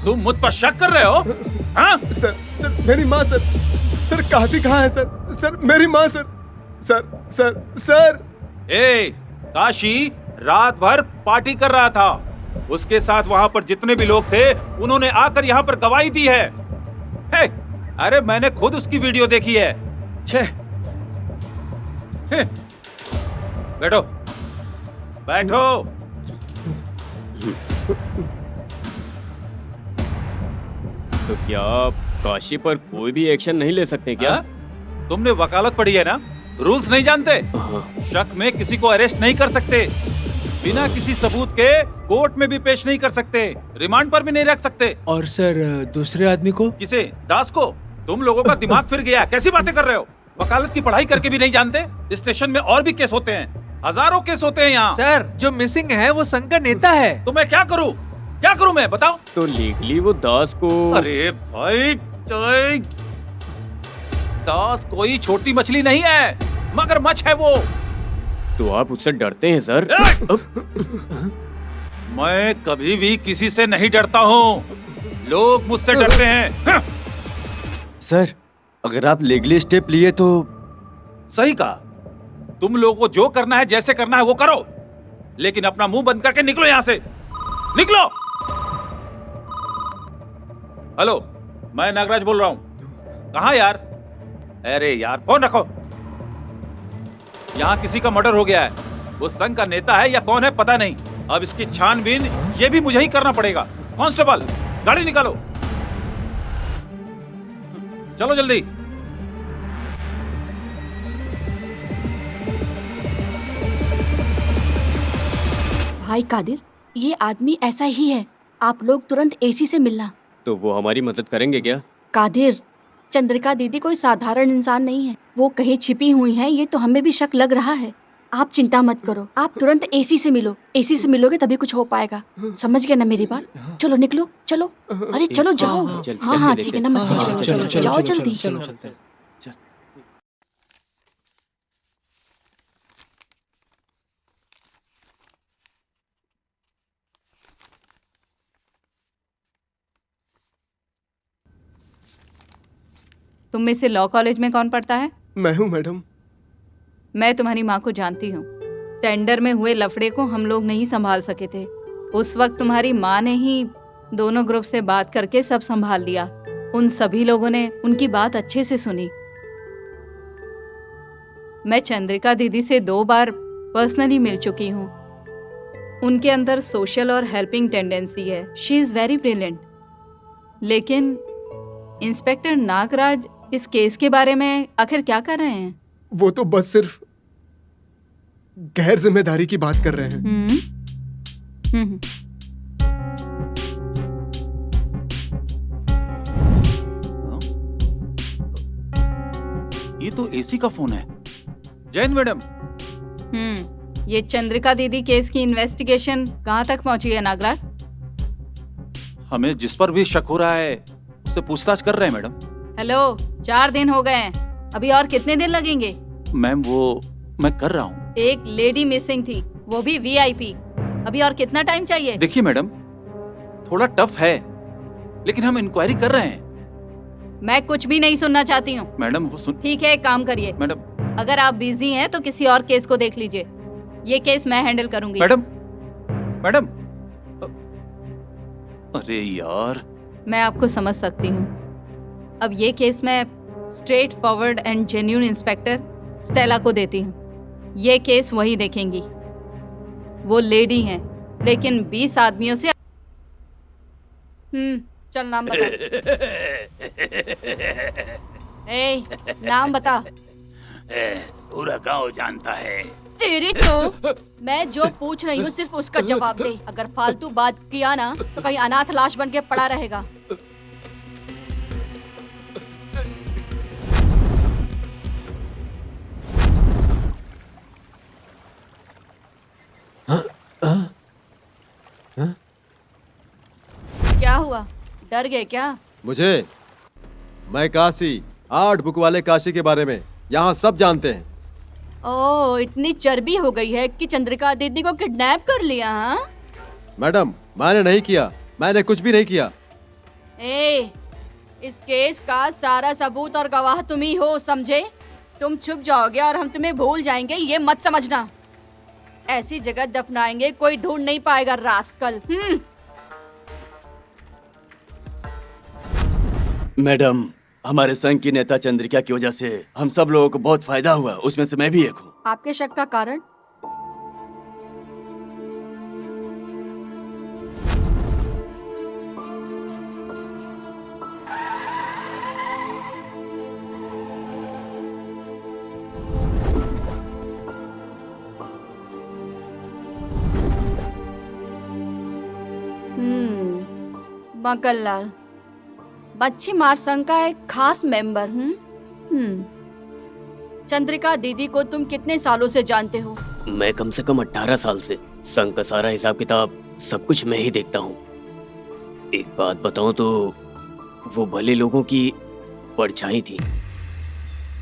तुम मुझ पर शक कर रहे हो? हाँ? सर, मेरी माँ सर। सर, काशी कहाँ है सर? सर, मेरी माँ सर। सर। काशी रात भर पार्टी कर रहा था। उसके साथ वहां पर जितने भी लोग थे, उन्होंने आकर यहाँ पर गवाही दी है। अरे मैंने खुद उसकी वीडियो देखी है। बैठो बैठो। तो क्या आप काशी पर कोई भी एक्शन नहीं ले सकते क्या? तुमने वकालत पढ़ी है ना? रूल्स नहीं जानते? शक में किसी को अरेस्ट नहीं कर सकते, बिना किसी सबूत के कोर्ट में भी पेश नहीं कर सकते, रिमांड पर भी नहीं रख सकते। और सर, दूसरे आदमी को? किसे? दास को? तुम लोगों का दिमाग फिर गया, कैसी बातें कर रहे हो? वकालत की पढ़ाई करके भी नहीं जानते? स्टेशन में और भी केस होते हैं, हजारों केस होते हैं यहाँ। सर, जो मिसिंग है वो संघ का नेता है। तो मैं क्या करूँ? क्या करूँ मैं, बताओ? तो लीगली वो दास को... अरे भाई, दास कोई छोटी मछली नहीं है, मगरमच्छ है वो। तो आप उससे डरते हैं सर? मैं कभी भी किसी से नहीं डरता हूँ, लोग मुझसे डरते हैं। सर, अगर आप लीगली स्टेप लिए तो... सही कहा। तुम लोगों को जो करना है, जैसे करना है वो करो, लेकिन अपना मुंह बंद करके निकलो यहाँ से, निकलो। हेलो, मैं नागराज बोल रहा हूँ। कहाँ यार? अरे यार, फोन रखो। यहाँ किसी का मर्डर हो गया है। वो संघ का नेता है या कौन है पता नहीं। अब इसकी छानबीन ये भी मुझे ही करना पड़ेगा। कांस्टेबल, गाड़ी निकालो, चलो जल्दी। भाई कादिर, ये आदमी ऐसा ही है। आप लोग तुरंत एसी से मिलना। तो वो हमारी मदद करेंगे क्या? कादिर, चंद्रिका दीदी कोई साधारण इंसान नहीं है, वो कहीं छिपी हुई हैं, ये तो हमें भी शक लग रहा है। आप चिंता मत करो, आप तुरंत एसी से मिलो। एसी से मिलोगे तभी कुछ हो पाएगा, समझ गए ना मेरी बात? चलो निकलो, चलो। अरे चलो जाओ। हाँ ठीक है, नमस्ते। चलो जाओ जल्दी। तुम में से लॉ कॉलेज में कौन पढ़ता है? मैं हूँ मैडम। मैं तुम्हारी माँ को जानती हूँ। टेंडर में हुए लफड़े को हम लोग नहीं संभाल सके थे। उस वक्त तुम्हारी माँ ने ही दोनों ग्रुप से बात करके सब संभाल लिया। उन सभी लोगों ने उनकी बात अच्छे से सुनी। मैं चंद्रिका दीदी से 2 बार पर्सनली मिल चुकी हूँ। उनके अंदर सोशल और हेल्पिंग टेंडेंसी है। She is very brilliant. लेकिन इंस्पेक्टर नागराज इस केस के बारे में आखिर क्या कर रहे हैं? वो तो बस सिर्फ गैर जिम्मेदारी की बात कर रहे हैं। ये तो एसी का फोन है। जैन मैडम। ये चंद्रिका दीदी केस की इन्वेस्टिगेशन कहाँ तक पहुंची है नागराज? हमें जिस पर भी शक हो रहा है उससे पूछताछ कर रहे हैं मैडम। हेलो, 4 दिन हो गए हैं, अभी और कितने दिन लगेंगे? मैम वो मैं कर रहा हूँ। एक लेडी मिसिंग थी, वो भी वीआईपी। अभी और कितना टाइम चाहिए? देखिए मैडम, थोड़ा टफ है लेकिन हम इंक्वायरी कर रहे हैं। मैं कुछ भी नहीं सुनना चाहती हूँ। मैडम वो सुन। ठीक है, एक काम करिए मैडम, अगर आप बिजी हैं तो किसी और केस को देख लीजिए। ये केस मैं हैंडल करूंगी। मैडम मैडम अरे यार। मैं आपको समझ सकती हूँ। अब ये केस मैं straight forward and genuine inspector Stella को देती हूँ। ये केस वही देखेंगी। वो लेडी हैं लेकिन 20 आदमियों से। चल नाम बता। ए, नाम बता। पूरा गांव जानता है। तेरी तो मैं जो पूछ रही हूँ सिर्फ उसका जवाब दे। अगर फालतू बात किया ना तो कहीं अनाथ लाश बन के पड़ा रहेगा। क्या हुआ, डर गए क्या? मैं काशी 8 बुक वाले काशी के बारे में यहाँ सब जानते हैं। ओह, इतनी चर्बी हो गई है कि चंद्रिका दीदी को किडनैप कर लिया? हाँ मैडम, मैंने नहीं किया, मैंने कुछ भी नहीं किया। ए, इस केस का सारा सबूत और गवाह तुम ही हो, समझे? तुम छुप जाओगे और हम तुम्हें भूल जाएंगे, ये मत समझना। ऐसी जगह दफनाएंगे कोई ढूंढ नहीं पाएगा, रास्कल। मैडम, हमारे संघ की नेता चंद्रिका की वजह से हम सब लोगों को बहुत फायदा हुआ, उसमें से मैं भी एक हूँ। आपके शक का कारण? मक्खनलाल, मच्छी मार संघ का एक खास मेंबर। चंद्रिका दीदी को तुम कितने सालों से जानते हो? मैं कम से कम 18 साल से। संघ का सारा हिसाब किताब सब कुछ मैं ही देखता हूँ। एक बात बताऊँ तो वो भले लोगों की परछाई थी।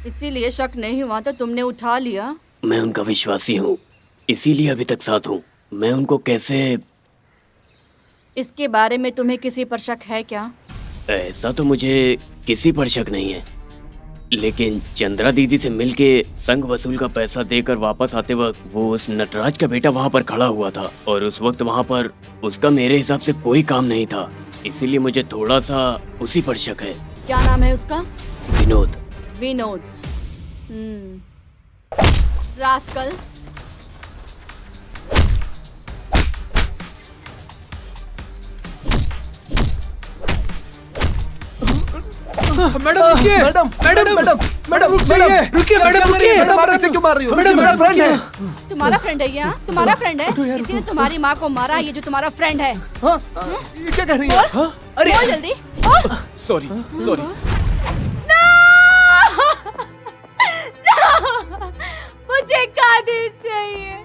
इसीलिए शक नहीं हुआ तो तुमने उठा लिया? मैं उनका विश्वासी हूँ, इसीलिए अभी तक साथ हूँ। मैं उनको कैसे... इसके बारे में तुम्हें किसी पर शक है क्या? ऐसा तो मुझे किसी पर शक नहीं है, लेकिन चंद्रा दीदी से मिलके संघ वसूल का पैसा देकर वापस आते वक्त वो उस नटराज का बेटा वहाँ पर खड़ा हुआ था और उस वक्त वहाँ पर उसका मेरे हिसाब से कोई काम नहीं था। इसीलिए मुझे थोड़ा सा उसी पर शक है। क्या नाम है उसका? विनोद। विनोद। रास्कल। मैडम रुकिए। मैडम मैडम मैडम मैडम रुकिए। मैडम रुकिए। मैडम आप ऐसे क्यों मार रही हो? मैडम मेरा फ्रेंड है। तुम्हारा फ्रेंड है ये? हाँ, तुम्हारा फ्रेंड है? किसी ने तुम्हारी माँ को मारा, ये जो तुम्हारा फ्रेंड है? हाँ, ये क्या कह रही है? बोल, अरे बोल जल्दी। Sorry sorry. मुझे कादिर चाहिए।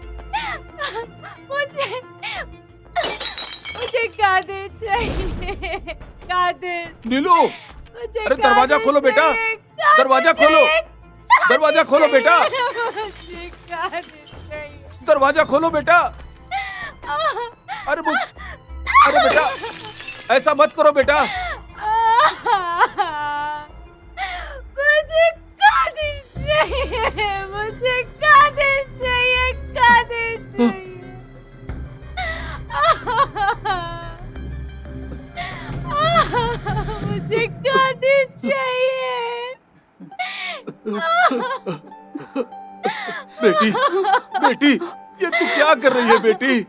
मुझे कादिर चाहिए। कादिर। नीलू, अरे दरवाजा खोलो बेटा, दरवाजा खोलो, दरवाजा खोलो बेटा, दरवाजा खोलो बेटा। अरे बेटा ऐसा मत करो बेटा। चाहिए, मुझे कादिर चाहिए, कादिर चाहिए। मुझे कादिर चाहिए। बेटी, बेटी, ये तू क्या कर रही है बेटी?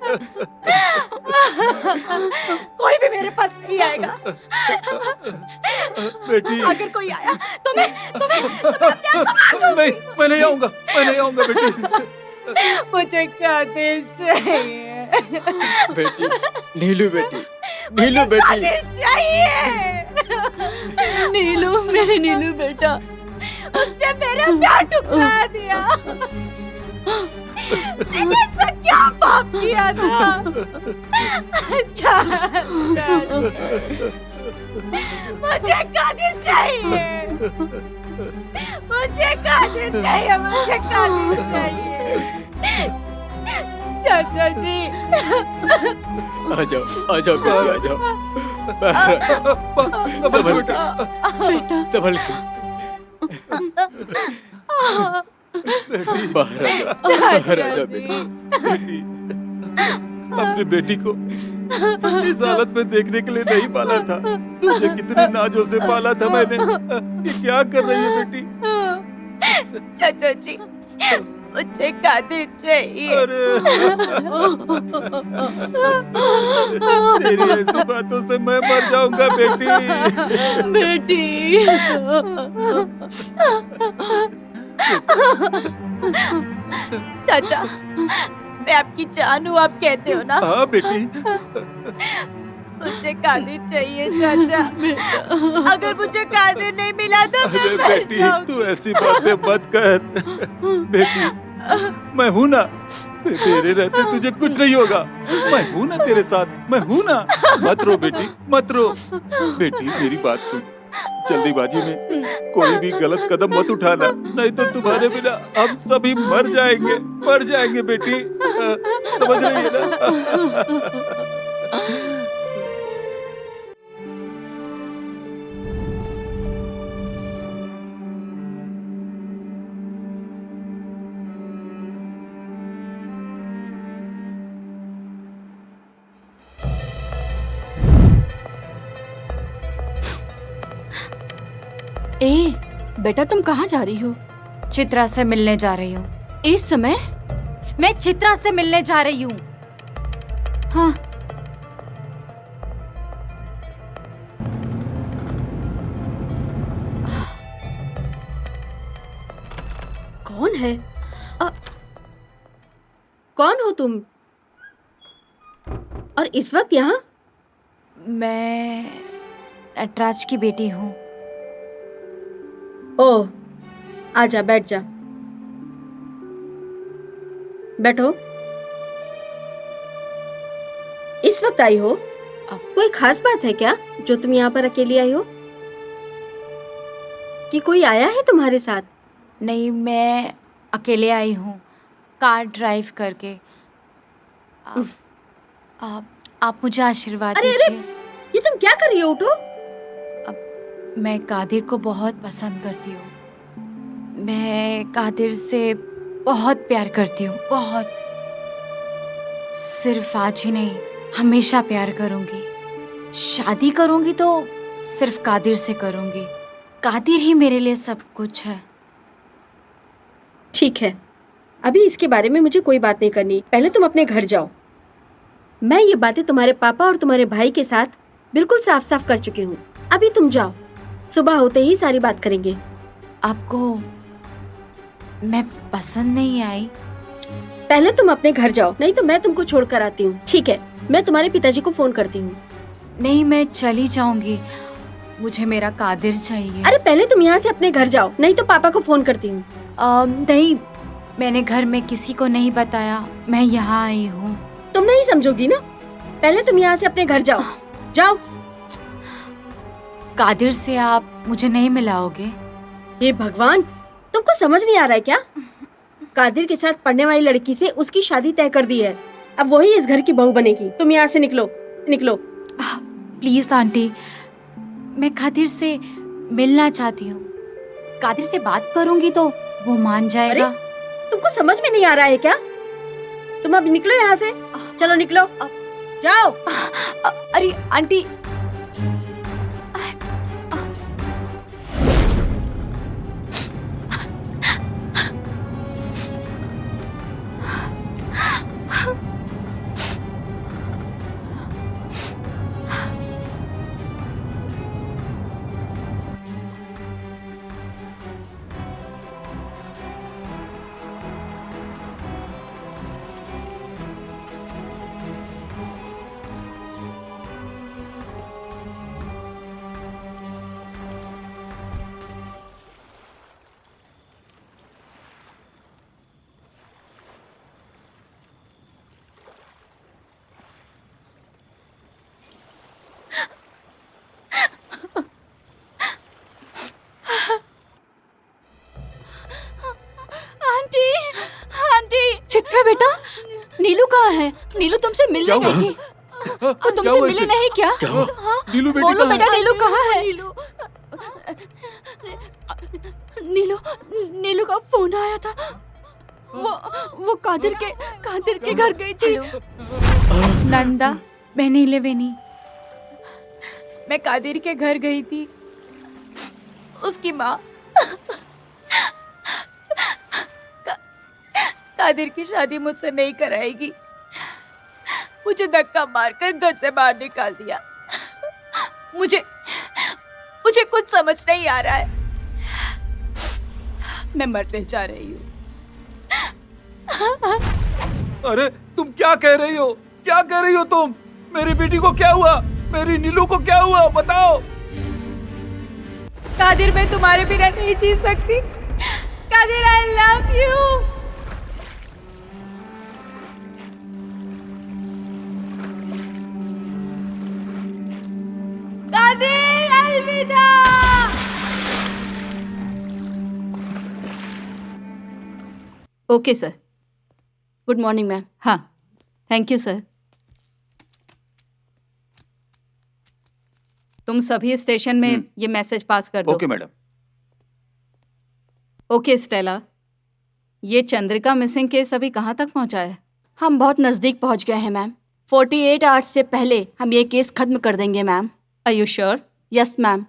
कोई भी मेरे पास नहीं आएगा। बेटी, अगर कोई आया तो मैं अपने आप को मार दूंगी। नहीं, मैं नहीं आऊंगा, मैं नहीं आऊंगा बेटी। मुझे कादिर चाहिए। बेटी, नीलू बेटी, नीलू बेटी। कादिर चाहिए। नीलू, मेरी नीलू बेटा, उसने मेरा प्यार ठुकरा दिया। मैंने ऐसा क्या पाप किया था? मुझे कादिर चाहिए, मुझे कादिर चाहिए, मुझे कादिर चाहिए। चाचा जी, आ जाओ, आ जाओ बेटी, आ जाओ। संभल के, संभल के। बाहर आ जा, बाहर आ जा बेटी। बेटी, अपनी बेटी को इस हालत में देखने के लिए नहीं पाला था। तुझे कितने नाजों से पाला था मैंने। ये क्या कर रही है बेटी? चाचा जी, मुझे कादिर चाहिए। तेरी ऐसी बातों से मैं मर जाऊंगा बेटी। बेटी। चाचा, मैं आपकी जान हूँ, आप कहते हो ना? हाँ बेटी। मुझे कादिर चाहिए चाचा। अगर मुझे कादिर नहीं मिला तो मैं अरे मर बेटी, जाऊंगी। तू ऐसी बातें मत कर। बेटी, मैं हूं ना, तेरे रहते तुझे कुछ नहीं होगा। मैं हूं ना तेरे साथ, मैं हूं ना। मत रो बेटी, मत रो। बेटी, मेरी बात सुन, जल्दीबाजी में कोई भी गलत कदम मत उठाना, नहीं तो तुम्हारे बिना हम सभी मर जाएंगे, मर जाएंगे बेटी। समझ रही है ना? ए, बेटा तुम कहाँ जा रही हो? चित्रा से मिलने जा रही हूँ। इस समय? मैं चित्रा से मिलने जा रही हूँ। हाँ। कौन है? कौन हो तुम? और इस वक्त यहाँ? मैं नटराज की बेटी हूँ। ओह, आजा, बैठ जा। बैठो। इस वक्त आई हो? कोई खास बात है क्या जो तुम यहाँ पर अकेली आई हो? कि कोई आया है तुम्हारे साथ? नहीं, मैं अकेले आई हूँ, कार ड्राइव करके। आप मुझे आशीर्वाद दीजिए। ये तुम क्या कर रही हो? उठो। मैं कादिर को बहुत पसंद करती हूँ। मैं कादिर से बहुत प्यार करती हूँ, बहुत। सिर्फ आज ही नहीं, हमेशा प्यार करूँगी। शादी करूँगी तो सिर्फ कादिर से करूँगी। कादिर ही मेरे लिए सब कुछ है। ठीक है, अभी इसके बारे में मुझे कोई बात नहीं करनी। पहले तुम अपने घर जाओ। मैं ये बातें तुम्हारे पापा और तुम्हारे भाई के साथ बिल्कुल साफ साफ कर चुकी हूँ। अभी तुम जाओ, सुबह होते ही सारी बात करेंगे। आपको मैं पसंद नहीं आई? पहले तुम अपने घर जाओ, नहीं तो मैं तुमको छोड़ कर आती हूँ। ठीक है, मैं तुम्हारे पिताजी को फोन करती हूँ। नहीं, मैं चली जाऊंगी। मुझे मेरा कादिर चाहिए। अरे पहले तुम यहाँ से अपने घर जाओ, नहीं तो पापा को फोन करती हूँ। नहीं, मैंने घर में किसी को नहीं बताया। मैं यहाँ आई हूँ। तुम नहीं समझोगी ना? पहले तुम यहाँ से अपने घर जाओ, जाओ। कादिर से आप मुझे नहीं मिलाओगे? हे भगवान, तुमको समझ नहीं आ रहा है क्या? कादिर के साथ पढ़ने वाली लड़की से उसकी शादी तय कर दी है। अब वही इस घर की बहू बनेगी। तुम यहाँ से निकलो, निकलो। प्लीज आंटी, मैं कादिर से मिलना चाहती हूँ। कादिर से बात करूंगी तो वो मान जाएगा। तुमको समझ में नहीं आ रहा है क्या? तुम अब निकलो यहाँ से, चलो निकलो, जाओ। अरे आंटी, आंटी, आंटी, चित्रा बेटा, नीलू कहाँ है? नीलू तुमसे मिलने गई थी। वो तुमसे मिले नहीं क्या? हाँ? नीलू बेटी बोलो कहाँ बेटा, है? नीलू कहाँ है? नीलू, नीलू का फोन आया था। वो कादिर के घर गई थी। नंदा, बहनी ले बहनी, मैं कादिर के घर गई थी। उसकी माँ कादिर की शादी मुझसे नहीं कराएगी। मुझे धक्का मारकर घर से बाहर निकाल दिया। मुझे कुछ समझ नहीं आ रहा है। मैं मरने जा रही हूँ। अरे तुम क्या कह रही हो? क्या कह रही हो तुम? मेरी बेटी को क्या हुआ? मेरी नीलू को क्या हुआ? बताओ। कादिर, मैं तुम्हारे बिना नहीं जी सकती। Kadir, I love you. Kadir, अलविदा। Okay sir. Good morning ma'am. हाँ, थैंक यू सर। तुम सभी स्टेशन में ये मैसेज पास कर दो। Okay madam. ओके स्टेला, ये चंद्रिका मिसिंग केस अभी कहाँ तक पहुँचा है? हम बहुत नजदीक पहुंच गए हैं मैम। 48 आवर्स से पहले हम ये केस खत्म कर देंगे ma'am. Are you sure? Yes ma'am.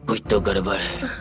कुछ तो गड़बड़ है।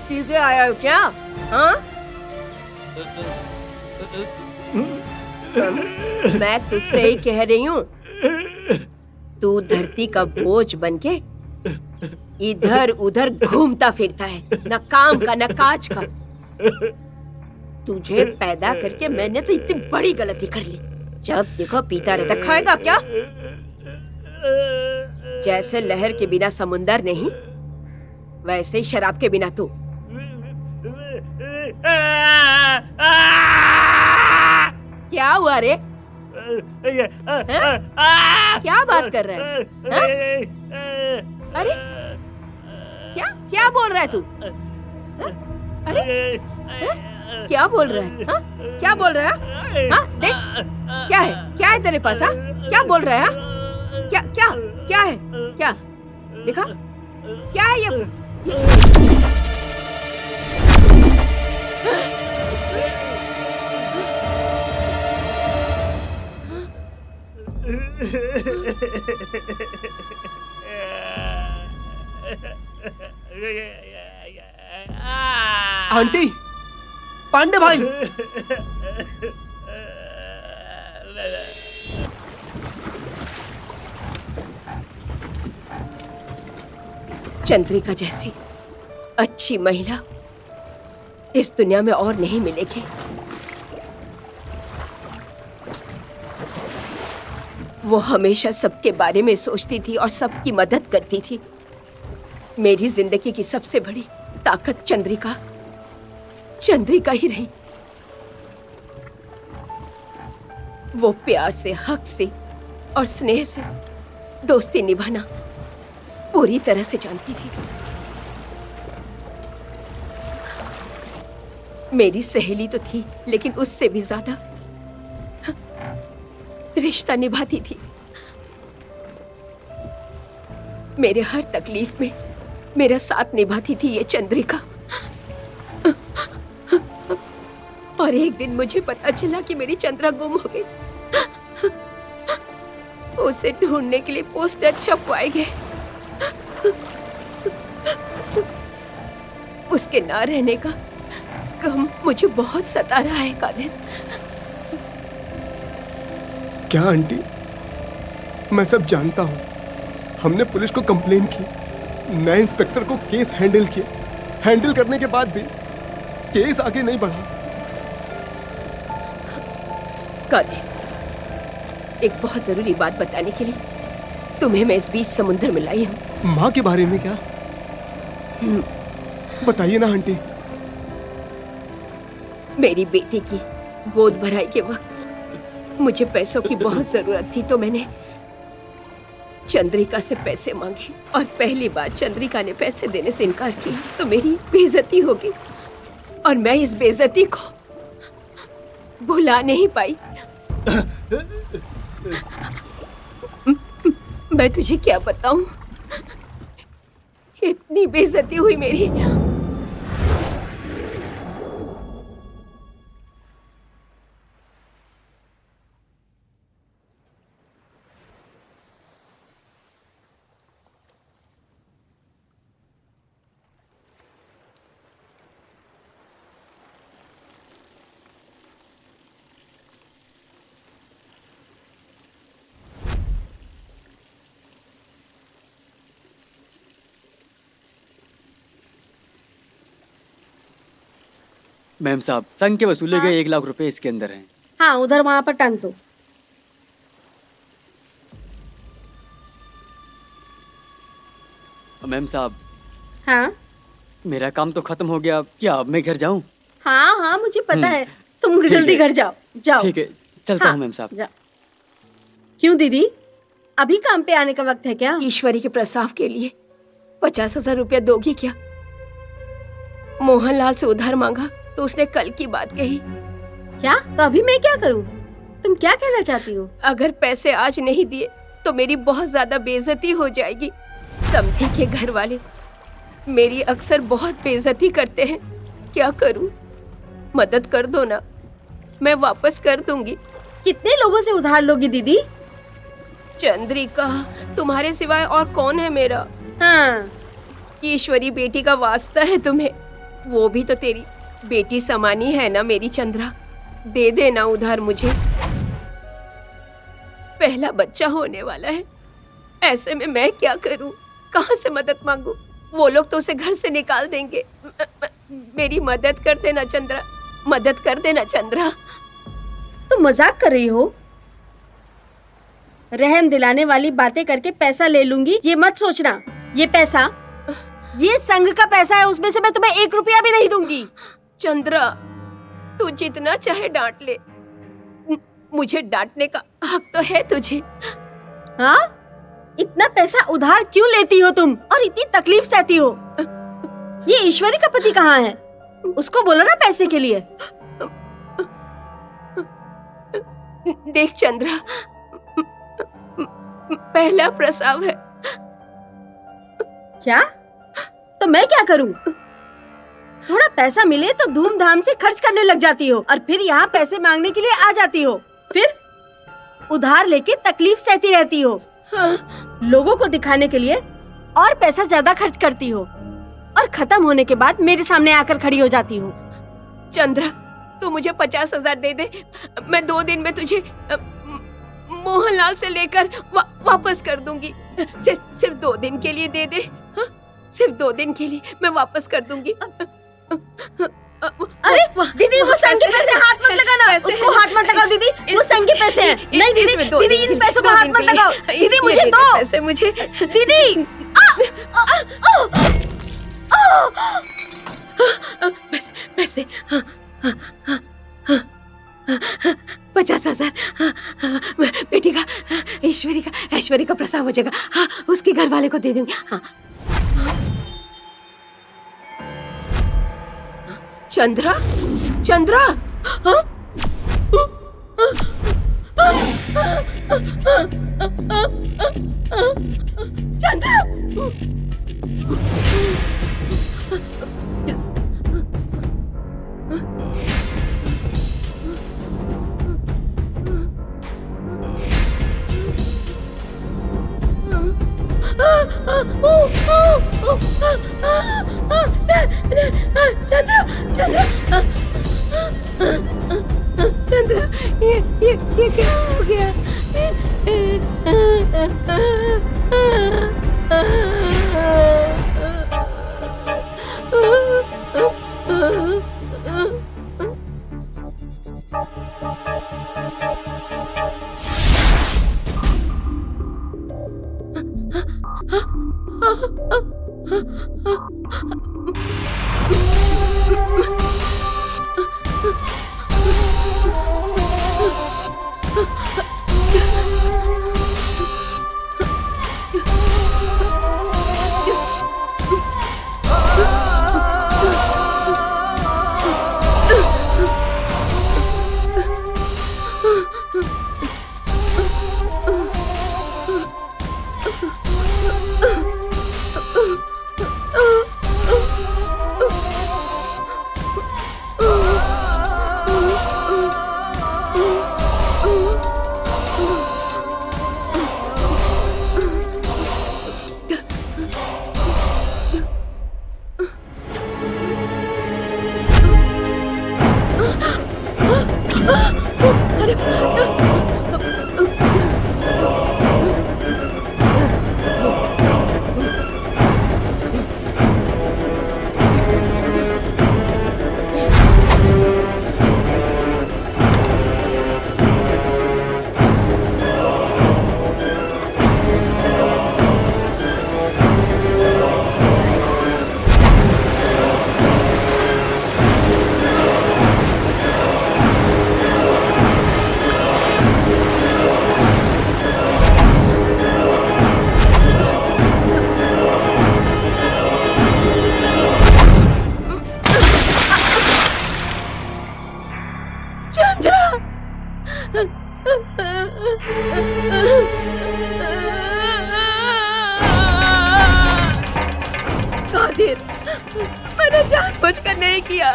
सीधे आया हो क्या? हाँ? मैं तुझसे ही कह रही हूँ, तू धरती का बोझ बनके इधर उधर घूमता फिरता है, न काम का न काज का। तुझे पैदा करके मैंने तो इतनी बड़ी गलती कर ली। जब देखो पीता रहता, खाएगा क्या? जैसे लहर के बिना समुंदर नहीं, वैसे ही शराब के बिना तू। क्या हुआ रे? क्या बात कर रहा है? अरे क्या क्या बोल रहा है तू? अरे क्या बोल रहा है? हा? क्या बोल रहा है? हाँ देख, क्या है तेरे पास? हा? क्या बोल रहा है? क्या क्या क्या है? क्या देखा? क्या है ये? आंटी, पांडे भाई, चंद्रिका जैसी अच्छी महिला इस दुनिया में और नहीं मिलेगी। वो हमेशा सबके बारे में सोचती थी और सबकी मदद करती थी। मेरी जिंदगी की सबसे बड़ी ताकत चंद्रिका ही रही। वो प्यार से, हक से और स्नेह से दोस्ती निभाना पूरी तरह से जानती थी। मेरी सहेली तो थी, लेकिन उससे भी ज्यादा रिश्ता निभाती थी। मेरे हर तकलीफ में मेरा साथ निभाती थी ये चंद्रिका। और एक दिन मुझे पता चला कि मेरी चंद्रा गुम हो गई। उसे ढूंढने के लिए पोस्टर छपवाए गए। उसके ना रहने का गम मुझे बहुत सता रहा है कादिर। क्या आंटी, मैं सब जानता हूँ। हमने पुलिस को कंप्लेन की, नए इंस्पेक्टर को केस हैंडल किया। हैंडल करने के बाद भी केस आगे नहीं बढ़ा। कादिर, एक बहुत जरूरी बात बताने के लिए तुम्हें मैं इस बीच समुद्र में लाई हूँ। माँ के बारे में क्या? बताइए ना आंटी। मेरी बेटी की गोद भराई के वक्त मुझे पैसों की बहुत जरूरत थी, तो मैंने चंद्रिका से पैसे मांगे और पहली बार चंद्रिका ने पैसे देने से इनकार किया तो मेरी बेइज्जती हो गई और मैं इस बेइज्जती को भुला नहीं पाई। मैं तुझे क्या बताऊं, इतनी बेइज्जती हुई मेरी। मैम साहब, संघ के वसूले गए 1 लाख रुपए इसके अंदर हैं। हाँ, उधर वहां पर टांग दो। मैम साहब, हाँ मेरा काम तो खत्म हो गया, क्या अब मैं घर जाऊं? हाँ हाँ, मुझे पता है। तुम जल्दी घर जाओ। जाओ। ठीक है, चलता हूं मैम साहब। जाओ। क्यों दीदी, अभी काम पे आने का वक्त है क्या? ईश्वरी के प्रस्ताव के लिए 50,000 रुपया दोगी क्या? मोहनलाल से उधार मांगा तो उसने कल की बात कही। क्या? तो अभी मैं क्या करूं? तुम क्या कहना चाहती हो? अगर पैसे आज नहीं दिए तो मेरी बहुत ज्यादा बेइज्जती हो जाएगी। समधी के घर वाले मेरी अक्सर बहुत बेइज्जती करते हैं। क्या करूं? मदद कर दो ना, मैं वापस कर दूंगी। कितने लोगों से उधार लोगी दीदी? चंद्रिका, तुम्हारे सिवाय और कौन है मेरा? हाँ, ईश्वरी बेटी का वास्ता है तुम्हें, वो भी तो तेरी बेटी समानी है ना मेरी चंद्रा। दे देना उधार मुझे, पहला बच्चा होने वाला है। ऐसे में मैं क्या करूं, कहां से मदद मांगू? वो लोग तो उसे घर से निकाल देंगे। मेरी मदद कर देना चंद्रा, मदद कर देना चंद्रा। तुम मजाक कर रही हो? रहम दिलाने वाली बातें करके पैसा ले लूंगी ये मत सोचना। ये पैसा, ये संघ का पैसा है, उसमें से मैं तुम्हें 1 रुपया भी नहीं दूंगी। चंद्रा, तू जितना चाहे डांट ले, मुझे डांटने का हक तो है तुझे। हाँ? इतना पैसा उधार क्यों लेती हो तुम और इतनी तकलीफ सहती हो? ये ईश्वरी का पति कहाँ है? उसको बोलो ना पैसे के लिए। देख चंद्रा, पहला प्रसव है। क्या? तो मैं क्या करूं? थोड़ा पैसा मिले तो धूमधाम से खर्च करने लग जाती हो और फिर यहाँ पैसे मांगने के लिए आ जाती हो। फिर उधार लेके तकलीफ सहती रहती हो। लोगों को दिखाने के लिए और पैसा ज्यादा खर्च करती हो और खत्म होने के बाद मेरे सामने आकर खड़ी हो जाती हो। चंद्रा, तू मुझे 50,000 दे दे, मैं 2 दिन में तुझे मोहनलाल से लेकर वापस कर दूंगी। सिर्फ 2 दिन के लिए दे दे। हा? सिर्फ 2 दिन के लिए मैं वापस कर दूंगी। अरे दीदी, वो संघ के पैसे हाथ मत लगाना, उसको हाथ मत लगाओ दीदी, वो संघ के पैसे हैं। नहीं दीदी, दीदी इन पैसों को हाथ मत लगाओ। दीदी मुझे दो पैसे, मुझे दीदी। पैसे 50,000 बेटी का, ऐश्वरी का प्रसव हो जाएगा। हाँ, उसके घर वाले को दे दूंगी। हाँ। चंद्रा, चंद्रा, हाँ? चंद्रा, चंद्रा, ये क्या हो गया? कादिर, मैंने जानबूझकर नहीं किया।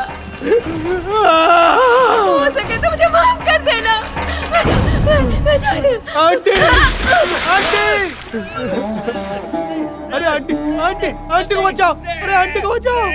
हो सके तो मुझे माफ कर देना। मैं जा रही हूँ। आंटी, अरे आंटी आंटी आंटी को बचाओ, अरे आंटी को बचाओ।